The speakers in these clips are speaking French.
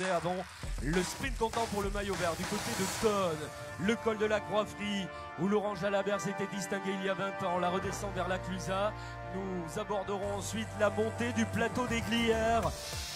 Avant le sprint comptant pour le maillot vert du côté de Tonne, le col de la Croix-Frie où Laurent Jalabert s'était distingué il y a 20 ans, la redescente vers la Clusaz. Nous aborderons ensuite la montée du plateau des Glières,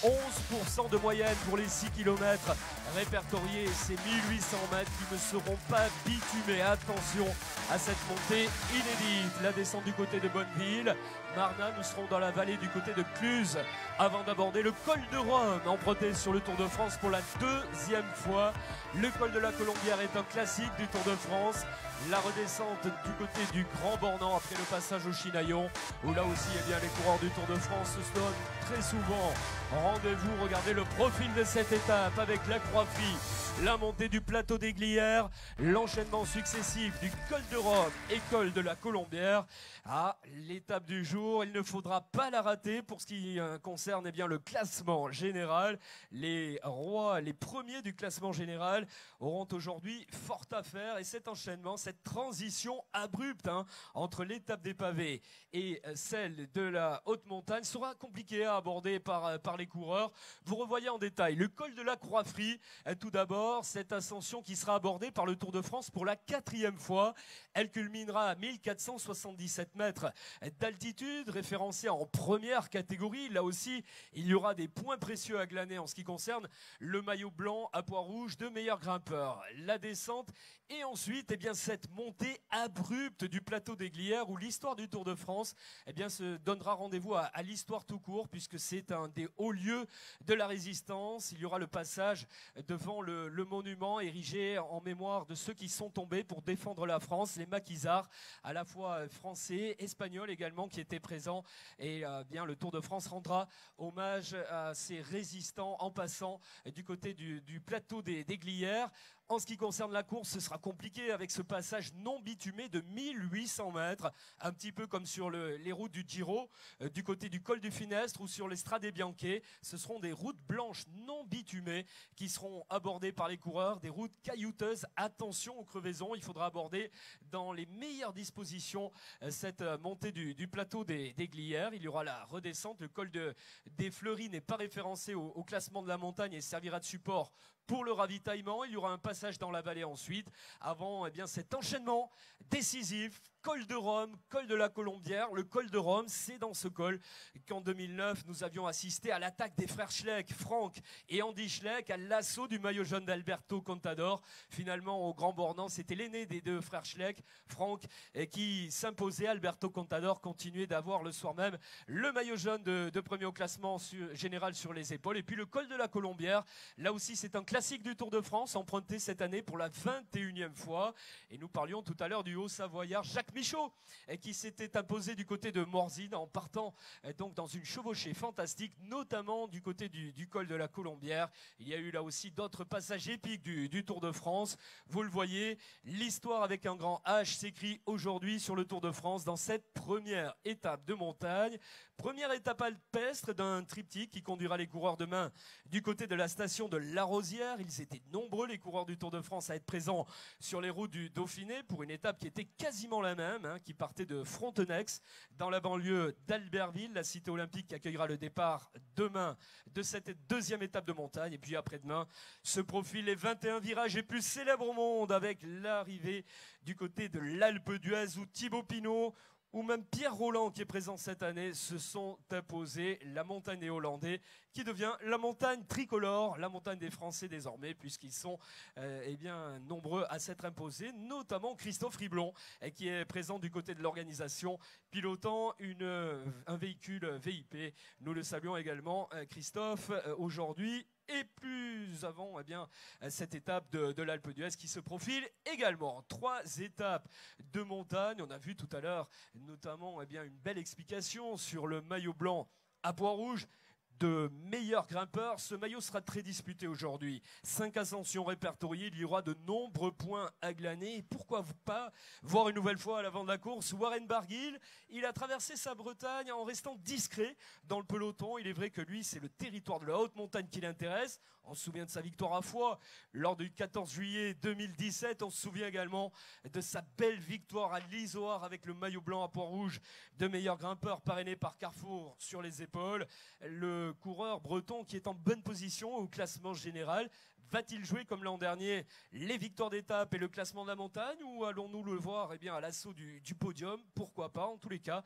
11% de moyenne pour les 6 km répertoriés, ces 1800 mètres qui ne seront pas bitumés. Attention à cette montée inédite, la descente du côté de Bonneville. Marna, nous serons dans la vallée du côté de Cluse avant d'aborder le col de Rome, emprunté sur le Tour de France pour la deuxième fois. Le col de la Colombière est un classique du Tour de France. La redescente du côté du Grand Bornand après le passage au Chinaillon, où là aussi les coureurs du Tour de France se donnent très souvent rendez-vous. Regardez le profil de cette étape avec la Croix-Frie, la montée du plateau des Glières, l'enchaînement successif du col de Rome et col de la Colombière. Ah, l'étape du jour, il ne faudra pas la rater pour ce qui concerne le classement général. Les rois, les premiers du classement général auront aujourd'hui fort à faire, et cet enchaînement, cette transition abrupte entre l'étape des pavés et celle de la haute montagne sera compliquée à aborder par les coureurs. Vous revoyez en détail le col de la Croix-Frie. Tout d'abord, cette ascension qui sera abordée par le Tour de France pour la 4e fois. Elle culminera à 1477 mètres d'altitude, référencée en première catégorie. Là aussi, il y aura des points précieux à glaner en ce qui concerne le maillot blanc à pois rouge de meilleur grimpeur. La descente et ensuite cette montée abrupte du plateau des Glières, où l'histoire du Tour de France se donnera rendez-vous à l'histoire tout court, puisque c'est un des hauts lieux de la résistance. Il y aura le passage devant le monument érigé en mémoire de ceux qui sont tombés pour défendre la France, les maquisards, à la fois français, espagnols également, qui étaient présents. Et le Tour de France rendra hommage à ces résistants en passant du côté du plateau des Glières. En ce qui concerne la course, ce sera compliqué avec ce passage non bitumé de 1800 mètres, un petit peu comme sur les routes du Giro, du côté du col du Finestre ou sur les Strade Bianche. Ce seront des routes blanches non bitumées qui seront abordées par les coureurs, des routes caillouteuses. Attention aux crevaisons, il faudra aborder dans les meilleures dispositions cette montée du plateau des Glières. Il y aura la redescente, le col des Fleuries n'est pas référencé au classement de la montagne et servira de support pour le ravitaillement. Il y aura un passage dans la vallée ensuite, avant cet enchaînement décisif. Col de Rome, col de la Colombière. Le col de Rome, c'est dans ce col qu'en 2009, nous avions assisté à l'attaque des frères Schleck, Franck et Andy Schleck, à l'assaut du maillot jaune d'Alberto Contador. Finalement, au Grand Bornand, c'était l'aîné des deux frères Schleck, Franck, qui s'imposait. Alberto Contador continuait d'avoir le soir même le maillot jaune de premier au classement général sur les épaules. Et puis le col de la Colombière, là aussi, c'est un classique du Tour de France, emprunté cette année pour la 21e fois. Et nous parlions tout à l'heure du Haut-Savoyard Jacques Michaud, qui s'était imposé du côté de Morzine en partant donc dans une chevauchée fantastique, notamment du côté du col de la Colombière. Il y a eu là aussi d'autres passages épiques du Tour de France. Vous le voyez, l'histoire avec un grand H s'écrit aujourd'hui sur le Tour de France dans cette première étape de montagne. Première étape alpestre d'un triptyque qui conduira les coureurs demain du côté de la station de La Rosière. Ils étaient nombreux, les coureurs du Tour de France, à être présents sur les routes du Dauphiné pour une étape qui était quasiment la même, qui partait de Frontenex dans la banlieue d'Albertville, la cité olympique qui accueillera le départ demain de cette deuxième étape de montagne. Et puis après-demain se profilent les 21 virages les plus célèbres au monde, avec l'arrivée du côté de l'Alpe d'Huez où Thibaut Pinot ou même Pierre Roland, qui est présent cette année, se sont imposés. La montagne des Hollandais qui devient la montagne tricolore, la montagne des Français désormais, puisqu'ils sont nombreux à s'être imposés, notamment Christophe Riblon, qui est présent du côté de l'organisation, pilotant un véhicule VIP. Nous le saluons également, Christophe, aujourd'hui. Et plus avant, cette étape de l'Alpe d'Huez qui se profile également. 3 étapes de montagne. On a vu tout à l'heure notamment une belle explication sur le maillot blanc à pois rouge de meilleur grimpeur. Ce maillot sera très disputé aujourd'hui. 5 ascensions répertoriées, il y aura de nombreux points à glaner. Et pourquoi pas voir une nouvelle fois à l'avant de la course Warren Barguil. Il a traversé sa Bretagne en restant discret dans le peloton. Il est vrai que lui, c'est le territoire de la haute montagne qui l'intéresse. On se souvient de sa victoire à Foix lors du 14 juillet 2017. On se souvient également de sa belle victoire à l'Isoard avec le maillot blanc à Pont-Rouge de meilleur grimpeur parrainé par Carrefour sur les épaules. Le coureur breton qui est en bonne position au classement général. Va-t-il jouer comme l'an dernier les victoires d'étape et le classement de la montagne, ou allons-nous le voir à l'assaut du podium? Pourquoi pas? En tous les cas,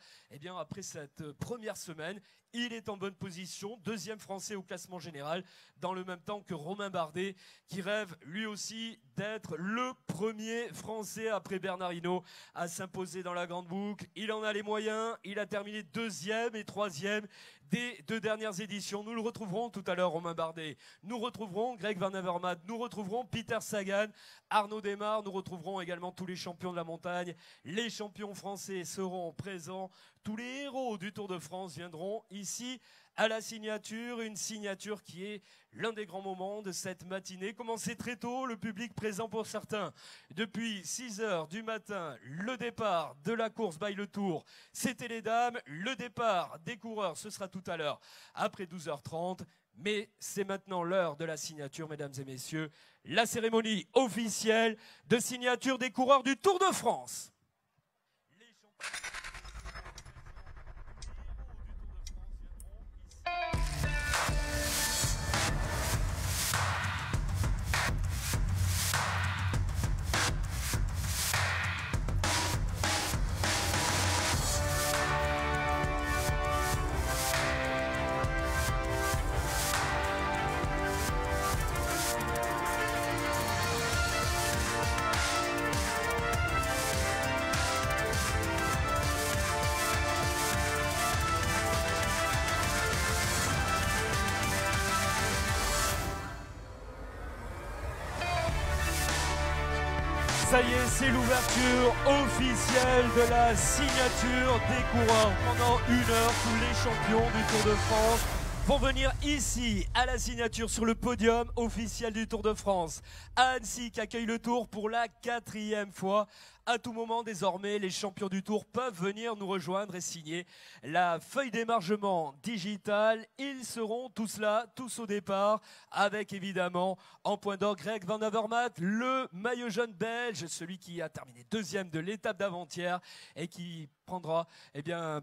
après cette première semaine, il est en bonne position, deuxième français au classement général, dans le même temps que Romain Bardet, qui rêve lui aussi d'être le premier français après Bernard Hinault à s'imposer dans la grande boucle. Il en a les moyens, il a terminé deuxième et troisième des 2 dernières éditions. Nous le retrouverons tout à l'heure, Romain Bardet. Nous retrouverons Greg Van Avermaet, nous retrouverons Peter Sagan, Arnaud Démare, nous retrouverons également tous les champions de la montagne. Les champions français seront présents. Tous les héros du Tour de France viendront ici à la signature, une signature qui est l'un des grands moments de cette matinée. Commencé très tôt, le public présent pour certains. Depuis 6 h du matin, le départ de la course by le Tour, c'était les dames. Le départ des coureurs, ce sera tout à l'heure, après 12 h 30. Mais c'est maintenant l'heure de la signature, mesdames et messieurs. La cérémonie officielle de signature des coureurs du Tour de France. Ça y est, c'est l'ouverture officielle de la signature des coureurs. Pendant 1 heure, tous les champions du Tour de France vont venir ici à la signature sur le podium officiel du Tour de France. À Annecy qui accueille le Tour pour la 4e fois. À tout moment, désormais, les champions du Tour peuvent venir nous rejoindre et signer la feuille d'émargement digitale. Ils seront tous là, tous au départ, avec évidemment en point d'or Greg Van Avermaet, le maillot jaune belge, celui qui a terminé 2e de l'étape d'avant-hier et qui prendra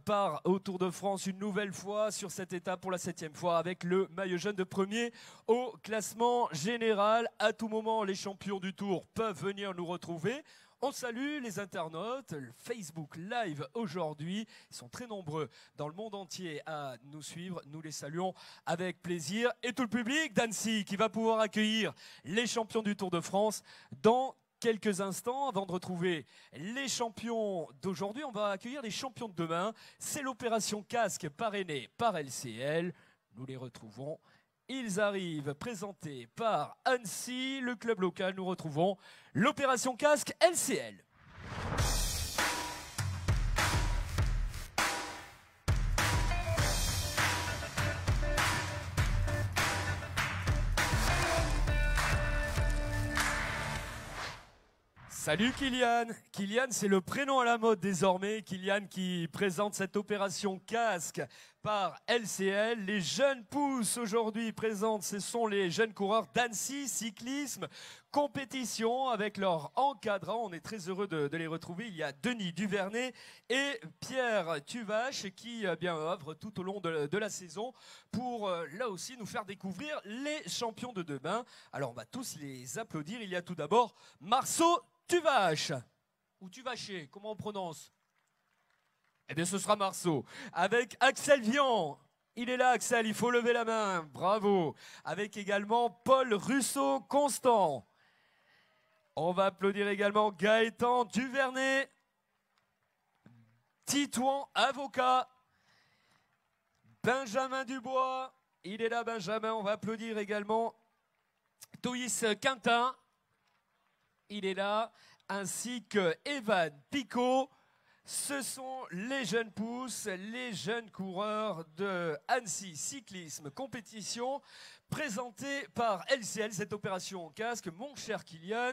part au Tour de France une nouvelle fois sur cette étape pour la 7e fois avec le maillot jaune de premier au classement général. À tout moment, les champions du Tour peuvent venir nous retrouver. On salue les internautes, le Facebook Live aujourd'hui. Ils sont très nombreux dans le monde entier à nous suivre. Nous les saluons avec plaisir. Et tout le public d'Annecy qui va pouvoir accueillir les champions du Tour de France dans quelques instants. Avant de retrouver les champions d'aujourd'hui, on va accueillir les champions de demain. C'est l'opération Casque parrainée par LCL. Nous les retrouvons. Ils arrivent présentés par Annecy, le club local. Nous retrouvons l'opération Casque LCL. Salut Kylian. Kylian, c'est le prénom à la mode désormais. Kylian qui présente cette opération Casque par LCL. Les jeunes pousses aujourd'hui présentes, ce sont les jeunes coureurs d'Annecy Cyclisme Compétition avec leur encadrant. On est très heureux de les retrouver. Il y a Denis Duvernay et Pierre Tuvache qui œuvrent tout au long de la saison pour là aussi nous faire découvrir les champions de demain. Alors on va tous les applaudir. Il y a tout d'abord Marceau Tuvache, ou Tuvaché, comment on prononce? Eh bien, ce sera Marceau. Avec Axel Vian. Il est là, Axel, il faut lever la main. Bravo. Avec également Paul Russo-Constant. On va applaudir également Gaëtan Duvernay. Titouan, avocat. Benjamin Dubois. Il est là, Benjamin. On va applaudir également Toïs Quintin. Il est là, ainsi que Evan Picot. Ce sont les jeunes pousses, les jeunes coureurs de Annecy Cyclisme Compétition Présenté par LCL, cette opération en casque, mon cher Kylian,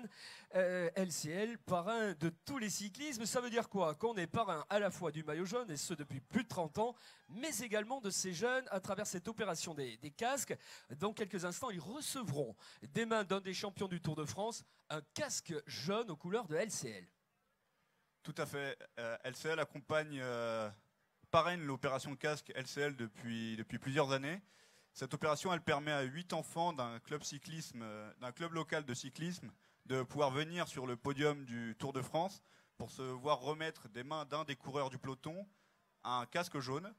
LCL, parrain de tous les cyclismes, ça veut dire quoi? Qu'on est parrain à la fois du maillot jaune, et ce depuis plus de 30 ans, mais également de ces jeunes à travers cette opération des casques. Dans quelques instants, ils recevront des mains d'un des champions du Tour de France un casque jaune aux couleurs de LCL. Tout à fait. LCL accompagne, parraine l'opération casque LCL depuis plusieurs années. Cette opération, elle permet à 8 enfants d'un club local de cyclisme de pouvoir venir sur le podium du Tour de France pour se voir remettre des mains d'un des coureurs du peloton un casque jaune.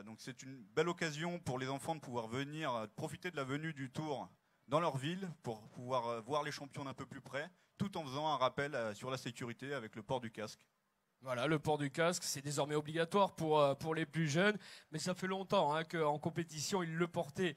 Donc c'est une belle occasion pour les enfants de pouvoir venir profiter de la venue du Tour dans leur ville pour pouvoir voir les champions d'un peu plus près, tout en faisant un rappel sur la sécurité avec le port du casque. Voilà, le port du casque, c'est désormais obligatoire pour les plus jeunes, mais ça fait longtemps qu'en compétition, ils le portaient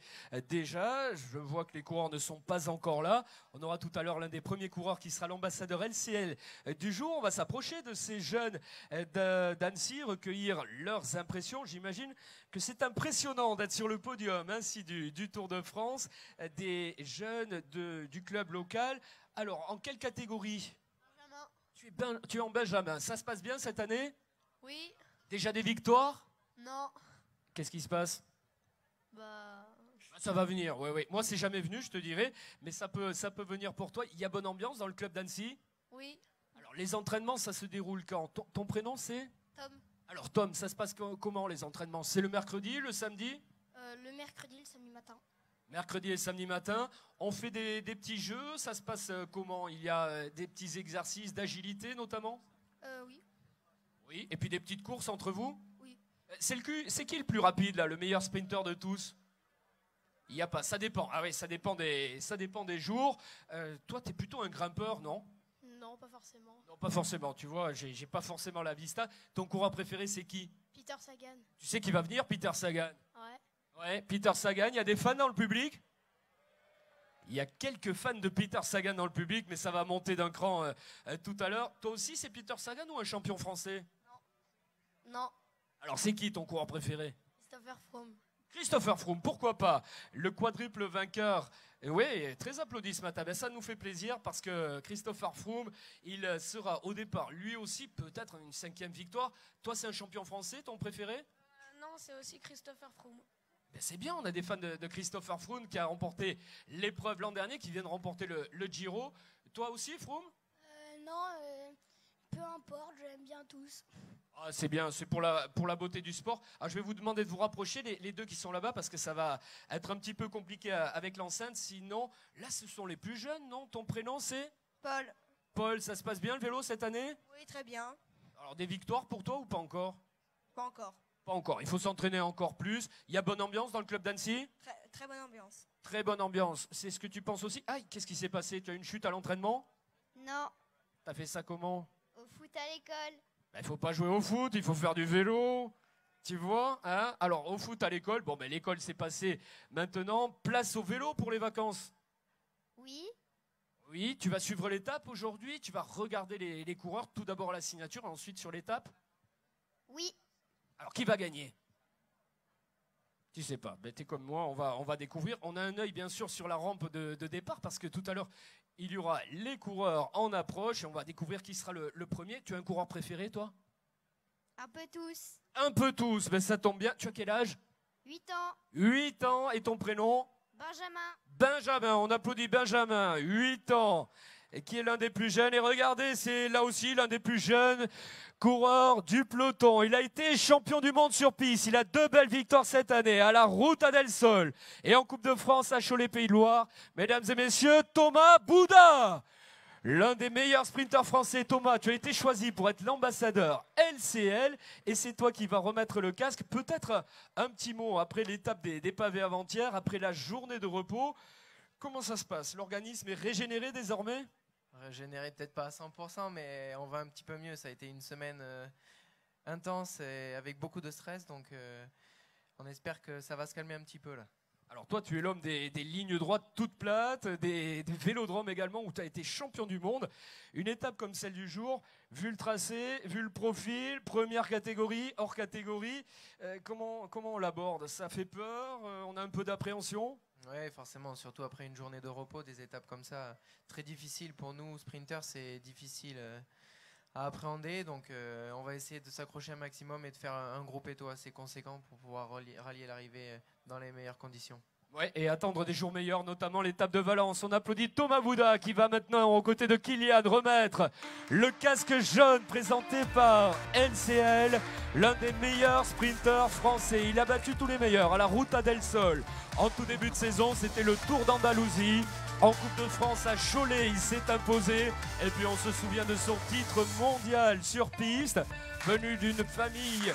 déjà. Je vois que les coureurs ne sont pas encore là. On aura tout à l'heure l'un des premiers coureurs qui sera l'ambassadeur LCL du jour. On va s'approcher de ces jeunes d'Annecy, recueillir leurs impressions. J'imagine que c'est impressionnant d'être sur le podium ainsi du Tour de France, des jeunes du club local. Alors, en quelle catégorie ? Tu es en Benjamin. Ça se passe bien cette année? Oui. Déjà des victoires? Non. Qu'est-ce qui se passe? Ça va venir, oui. Moi, c'est jamais venu, je te dirais, mais ça peut venir pour toi. Il y a bonne ambiance dans le club d'Annecy? Oui. Alors, les entraînements, ça se déroule quand? Ton prénom, c'est? Tom. Alors, Tom, ça se passe comment, les entraînements? C'est le mercredi, le samedi? Le mercredi, le samedi matin. Mercredi et samedi matin, on fait des petits jeux, ça se passe comment? Il y a des petits exercices d'agilité notamment? Oui. Oui, et puis des petites courses entre vous? Oui. C'est qui le plus rapide là, le meilleur sprinter de tous? Il n'y a pas, ça dépend. Ah oui, ça dépend des jours. Toi, tu es plutôt un grimpeur, non? Non, pas forcément. Non, pas forcément, tu vois, j'ai pas forcément la vista. Ton coureur préféré, c'est qui? Peter Sagan. Tu sais qui va venir, Peter Sagan? Ouais. Ouais, Peter Sagan, il y a des fans dans le public? Il y a quelques fans de Peter Sagan dans le public, mais ça va monter d'un cran tout à l'heure. Toi aussi, c'est Peter Sagan ou un champion français? Non. Alors, c'est qui ton coureur préféré? Christopher Froome. Christopher Froome, pourquoi pas? Le quadruple vainqueur. Oui, très applaudi ce matin. Ben, ça nous fait plaisir parce que Christopher Froome, il sera au départ, lui aussi, peut-être une 5e victoire. Toi, c'est un champion français, ton préféré? Non, c'est aussi Christopher Froome. Ben c'est bien, on a des fans de Christopher Froome qui a remporté l'épreuve l'an dernier, qui vient de remporter le Giro. Toi aussi, Froome? Non, peu importe, j'aime bien tous. Ah, c'est bien, c'est pour la beauté du sport. Alors, je vais vous demander de vous rapprocher, les deux qui sont là-bas, parce que ça va être un petit peu compliqué avec l'enceinte. Sinon, là, ce sont les plus jeunes, non? Ton prénom, c'est? Paul. Paul, ça se passe bien le vélo cette année? Oui, très bien. Alors, des victoires pour toi ou pas encore? Pas encore. Pas encore, il faut s'entraîner encore plus. Il y a bonne ambiance dans le club d'Annecy? Très bonne ambiance. Très bonne ambiance, c'est ce que tu penses aussi? Aïe, qu'est-ce qui s'est passé? Tu as une chute à l'entraînement? Non. T'as fait ça comment? Au foot à l'école. Il ne faut pas jouer au foot, il faut faire du vélo. Tu vois, hein? Alors, au foot à l'école, bon, ben, l'école s'est passée maintenant. Place au vélo pour les vacances. Oui. Oui, tu vas suivre l'étape aujourd'hui. Tu vas regarder les coureurs, tout d'abord à la signature, et ensuite sur l'étape. Oui. Alors, qui va gagner? Tu sais pas, ben, t'es comme moi, on va découvrir. On a un œil, bien sûr, sur la rampe de départ, parce que tout à l'heure, il y aura les coureurs en approche, et on va découvrir qui sera le premier. Tu as un coureur préféré, toi? Un peu tous. Un peu tous, ben, ça tombe bien. Tu as quel âge? 8 ans. 8 ans, et ton prénom? Benjamin. Benjamin, on applaudit Benjamin, 8 ans, et qui est l'un des plus jeunes. Et regardez, c'est là aussi l'un des plus jeunes coureurs du peloton. Il a été champion du monde sur piste. Il a 2 belles victoires cette année à la Ruta del Sol et en Coupe de France à Cholet-Pays de Loire. Mesdames et messieurs, Thomas Bouda, l'un des meilleurs sprinteurs français. Thomas, tu as été choisi pour être l'ambassadeur LCL et c'est toi qui vas remettre le casque. Peut-être un petit mot après l'étape des pavés avant-hier, après la journée de repos. Comment ça se passe? L'organisme est régénéré désormais? Régénéré peut-être pas à 100%, mais on va un petit peu mieux. Ça a été une semaine intense et avec beaucoup de stress, donc on espère que ça va se calmer un petit peu là. Alors toi, tu es l'homme des lignes droites toutes plates, des vélodromes également, où tu as été champion du monde. Une étape comme celle du jour, vu le tracé, vu le profil, première catégorie, hors catégorie, comment on l'aborde? Ça fait peur? On a un peu d'appréhension? Oui, forcément, surtout après une journée de repos, des étapes comme ça, très difficiles pour nous, sprinters, c'est difficile à appréhender. Donc on va essayer de s'accrocher un maximum et de faire un groupe éto assez conséquent pour pouvoir rallier l'arrivée dans les meilleures conditions. Ouais, et attendre des jours meilleurs, notamment l'étape de Valence. On applaudit Thomas Bouda qui va maintenant aux côtés de Kylian remettre le casque jaune présenté par LCL, l'un des meilleurs sprinteurs français. Il a battu tous les meilleurs à la Ruta del Sol. En tout début de saison, c'était le Tour d'Andalousie. En Coupe de France à Cholet, il s'est imposé. Et puis on se souvient de son titre mondial sur piste, venu d'une famille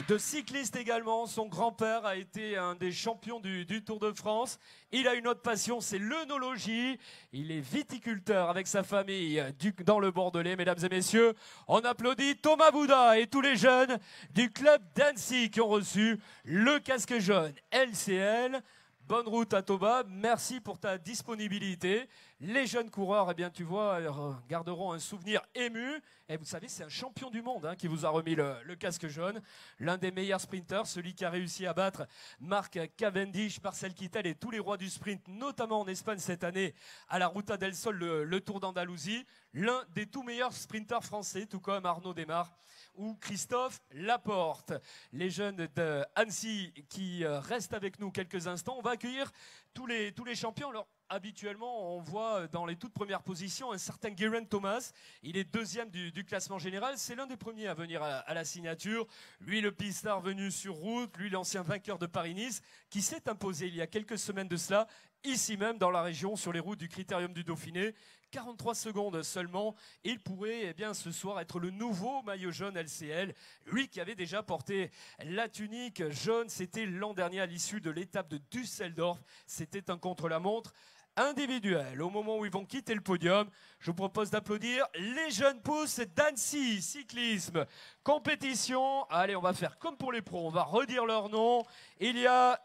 de cyclistes également. Son grand-père a été un des champions du Tour de France. Il a une autre passion, c'est l'œnologie. Il est viticulteur avec sa famille dans le Bordelais. Mesdames et messieurs, on applaudit Thomas Bouda et tous les jeunes du club d'Annecy qui ont reçu le casque jaune LCL. Bonne route à Thomas, merci pour ta disponibilité. Les jeunes coureurs, eh bien, tu vois, garderont un souvenir ému. Et vous savez, c'est un champion du monde qui vous a remis le casque jaune. L'un des meilleurs sprinteurs, celui qui a réussi à battre Marc Cavendish, Marcel Kittel et tous les rois du sprint, notamment en Espagne cette année, à la Ruta del Sol, le Tour d'Andalousie. L'un des tout meilleurs sprinteurs français, tout comme Arnaud Desmar ou Christophe Laporte. Les jeunes de Annecy qui restent avec nous quelques instants. On va accueillir tous les champions. Alors, habituellement, on voit dans les toutes premières positions un certain Geraint Thomas. Il est deuxième du classement général. C'est l'un des premiers à venir à la signature. Lui, le pistard venu sur route. Lui, l'ancien vainqueur de Paris-Nice, qui s'est imposé il y a quelques semaines de cela, ici même dans la région, sur les routes du Critérium du Dauphiné. 43 secondes seulement. Il pourrait ce soir être le nouveau maillot jaune LCL. Lui qui avait déjà porté la tunique jaune, c'était l'an dernier à l'issue de l'étape de Düsseldorf. C'était un contre-la-montre individuel. Au moment où ils vont quitter le podium, je vous propose d'applaudir les jeunes pousses d'Annecy Cyclisme Compétition. Allez, on va faire comme pour les pros, on va redire leur nom. Il y a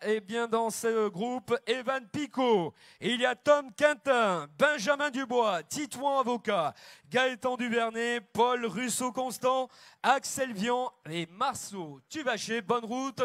dans ce groupe Evan Picot, il y a Tom Quintin, Benjamin Dubois, Titouan Avocat, Gaëtan Duvernay, Paul Russo-Constant, Axel Vian et Marceau Tuvaché. Bonne route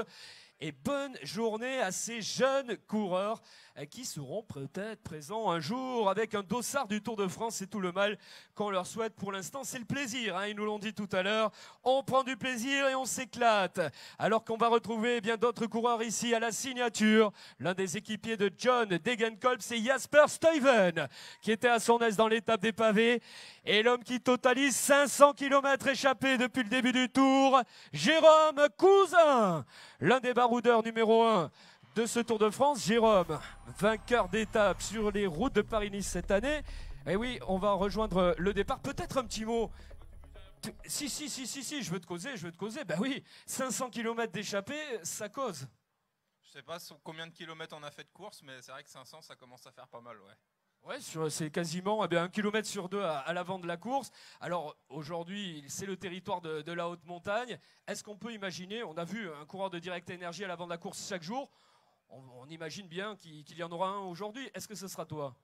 et bonne journée à ces jeunes coureurs qui seront peut-être présents un jour avec un dossard du Tour de France. C'est tout le mal qu'on leur souhaite pour l'instant. C'est le plaisir, ils nous l'ont dit tout à l'heure. On prend du plaisir et on s'éclate. Alors qu'on va retrouver bien d'autres coureurs ici à la signature. L'un des équipiers de John Degenkolb, c'est Jasper Stuyven, qui était à son aise dans l'étape des pavés. Et l'homme qui totalise 500 km échappés depuis le début du Tour, Jérôme Cousin, l'un des baroudeurs numéro 1 de ce Tour de France. Jérôme, vainqueur d'étape sur les routes de Paris-Nice cette année. Et oui, on va rejoindre le départ. Peut-être un petit mot. Si, je veux te causer. Ben oui, 500 km d'échappée, ça cause. Je sais pas combien de kilomètres on a fait de course, mais c'est vrai que 500, ça commence à faire pas mal, ouais. Ouais, c'est quasiment 1 km sur 2 à l'avant de la course. Alors aujourd'hui, c'est le territoire de la haute montagne. Est-ce qu'on peut imaginer, on a vu un coureur de Direct Énergie à l'avant de la course chaque jour, on imagine bien qu'il y en aura un aujourd'hui. Est-ce que ce sera toi ?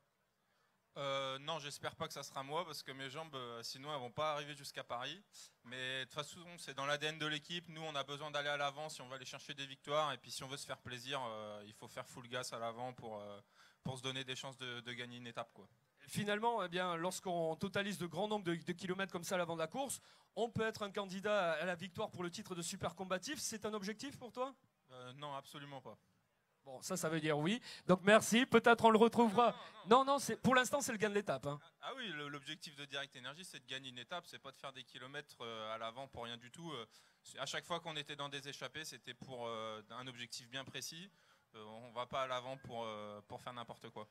Non, j'espère pas que ça sera moi parce que mes jambes, sinon elles vont pas arriver jusqu'à Paris. Mais de toute façon, c'est dans l'ADN de l'équipe. Nous, on a besoin d'aller à l'avant si on veut aller chercher des victoires. Et puis si on veut se faire plaisir, il faut faire full gas à l'avant pour se donner des chances de gagner une étape, quoi. Finalement, lorsqu'on totalise de grands nombres de kilomètres comme ça à l'avant de la course, on peut être un candidat à la victoire pour le titre de super combatif. C'est un objectif pour toi ? Non, absolument pas. Bon, ça veut dire oui. Donc merci, peut-être on le retrouvera. Non, pour l'instant, c'est le gain de l'étape. Ah oui, l'objectif de Direct Énergie, c'est de gagner une étape, c'est pas de faire des kilomètres à l'avant pour rien du tout. À chaque fois qu'on était dans des échappées, c'était pour un objectif bien précis. On va pas à l'avant pour faire n'importe quoi.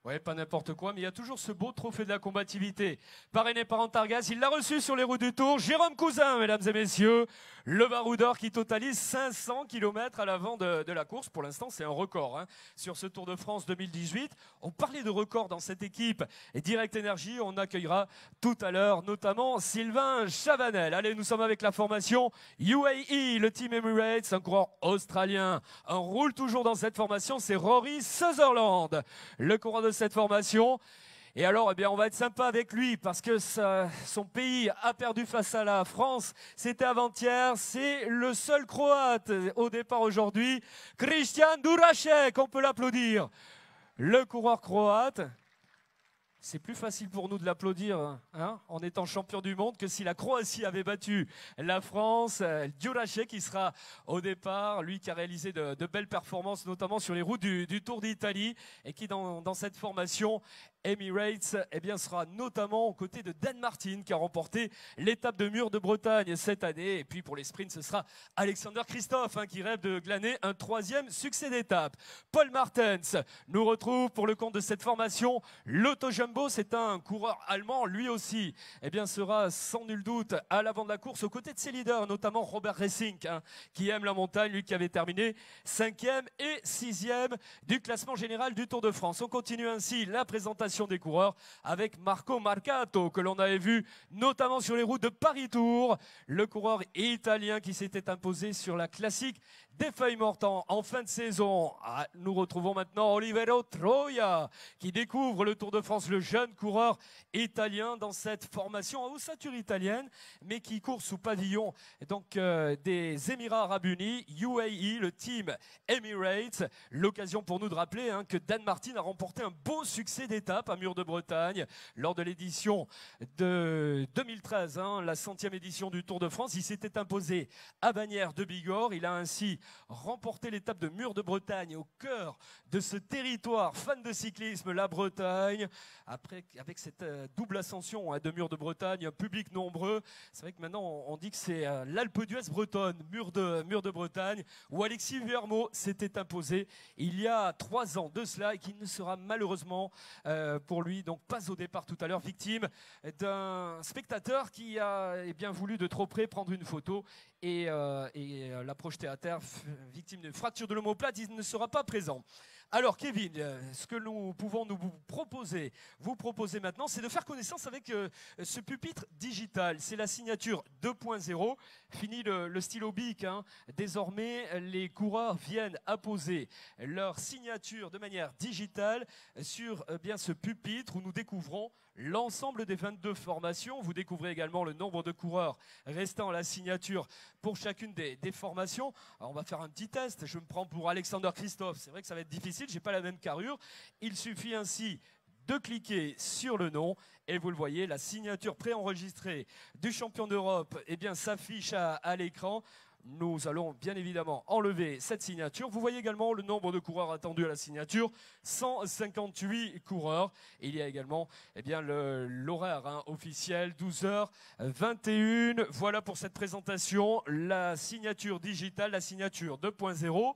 Ouais, pas n'importe quoi, mais il y a toujours ce beau trophée de la combativité. Parrainé par Antargaz, il l'a reçu sur les routes du Tour. Jérôme Cousin, mesdames et messieurs, le baroudeur qui totalise 500 km à l'avant de la course. Pour l'instant, c'est un record sur ce Tour de France 2018. On parlait de record dans cette équipe. Et Direct Énergie, on accueillera tout à l'heure, notamment Sylvain Chavanel. Allez, nous sommes avec la formation UAE, le Team Emirates, un coureur australien. On roule toujours dans cette formation, c'est Rory Sutherland, le coureur de cette formation. Et alors, on va être sympa avec lui parce que son pays a perdu face à la France. C'était avant-hier. C'est le seul Croate au départ aujourd'hui. Christian Duracek, on peut l'applaudir. le coureur croate. C'est plus facile pour nous de l'applaudir hein, en étant champion du monde que si la Croatie avait battu la France. Djurace qui sera au départ, lui qui a réalisé de belles performances, notamment sur les routes du Tour d'Italie et qui dans cette formation Emirates eh bien, sera notamment aux côtés de Dan Martin qui a remporté l'étape de Mur de Bretagne cette année. Et puis pour les sprints, ce sera Alexander Kristoff hein, qui rêve de glaner un 3e succès d'étape. Paul Martens nous retrouve pour le compte de cette formation. Lotto Jumbo, c'est un coureur allemand, lui aussi, eh bien, sera sans nul doute à l'avant de la course aux côtés de ses leaders, notamment Robert Ressink hein, qui aime la montagne, lui qui avait terminé 5e et 6e du classement général du Tour de France. On continue ainsi la présentation des coureurs avec Marco Marcato que l'on avait vu notamment sur les routes de Paris-Tours, le coureur italien qui s'était imposé sur la classique des feuilles mortes en fin de saison. Nous retrouvons maintenant Olivero Troia qui découvre le Tour de France, le jeune coureur italien dans cette formation à ossature italienne mais qui court sous pavillon donc, des Émirats Arabes Unis, UAE, le team Emirates. L'occasion pour nous de rappeler hein, que Dan Martin a remporté un beau succès d'étape à Mur de Bretagne lors de l'édition de 2013, hein, la 100e édition du Tour de France. Il s'était imposé à Bagnères de Bigorre. Il a ainsi remporté l'étape de Mur de Bretagne au cœur de ce territoire fan de cyclisme, la Bretagne. Après, avec cette double ascension hein, de Mur de Bretagne, un public nombreux, c'est vrai que maintenant on dit que c'est l'Alpe d'Huez bretonne, Mur de Bretagne, où Alexis Vuillermoz s'était imposé il y a 3 ans de cela et qui ne sera malheureusement pour lui, donc pas au départ tout à l'heure, victime d'un spectateur qui a eh bien, voulu de trop près prendre une photo et l'a projeter à terre, victime d'une fracture de l'omoplate. Il ne sera pas présent. Alors Kevin, ce que nous pouvons vous proposer maintenant, c'est de faire connaissance avec ce pupitre digital. C'est la signature 2.0, fini le stylo bic. Hein. Désormais, les coureurs viennent apposer leur signature de manière digitale sur bien ce pupitre où nous découvrons l'ensemble des 22 formations. Vous découvrez également le nombre de coureurs restant à la signature pour chacune des formations. Alors on va faire un petit test. Je me prends pour Alexander Kristoff. C'est vrai que ça va être difficile, j'ai pas la même carrure. Il suffit ainsi de cliquer sur le nom et vous le voyez, la signature préenregistrée du champion d'Europe eh bien, s'affiche à l'écran. Nous allons bien évidemment enlever cette signature. Vous voyez également le nombre de coureurs attendus à la signature, 158 coureurs. Et il y a également eh bien, l'horaire hein, officiel, 12h21. Voilà pour cette présentation, la signature digitale, la signature 2.0.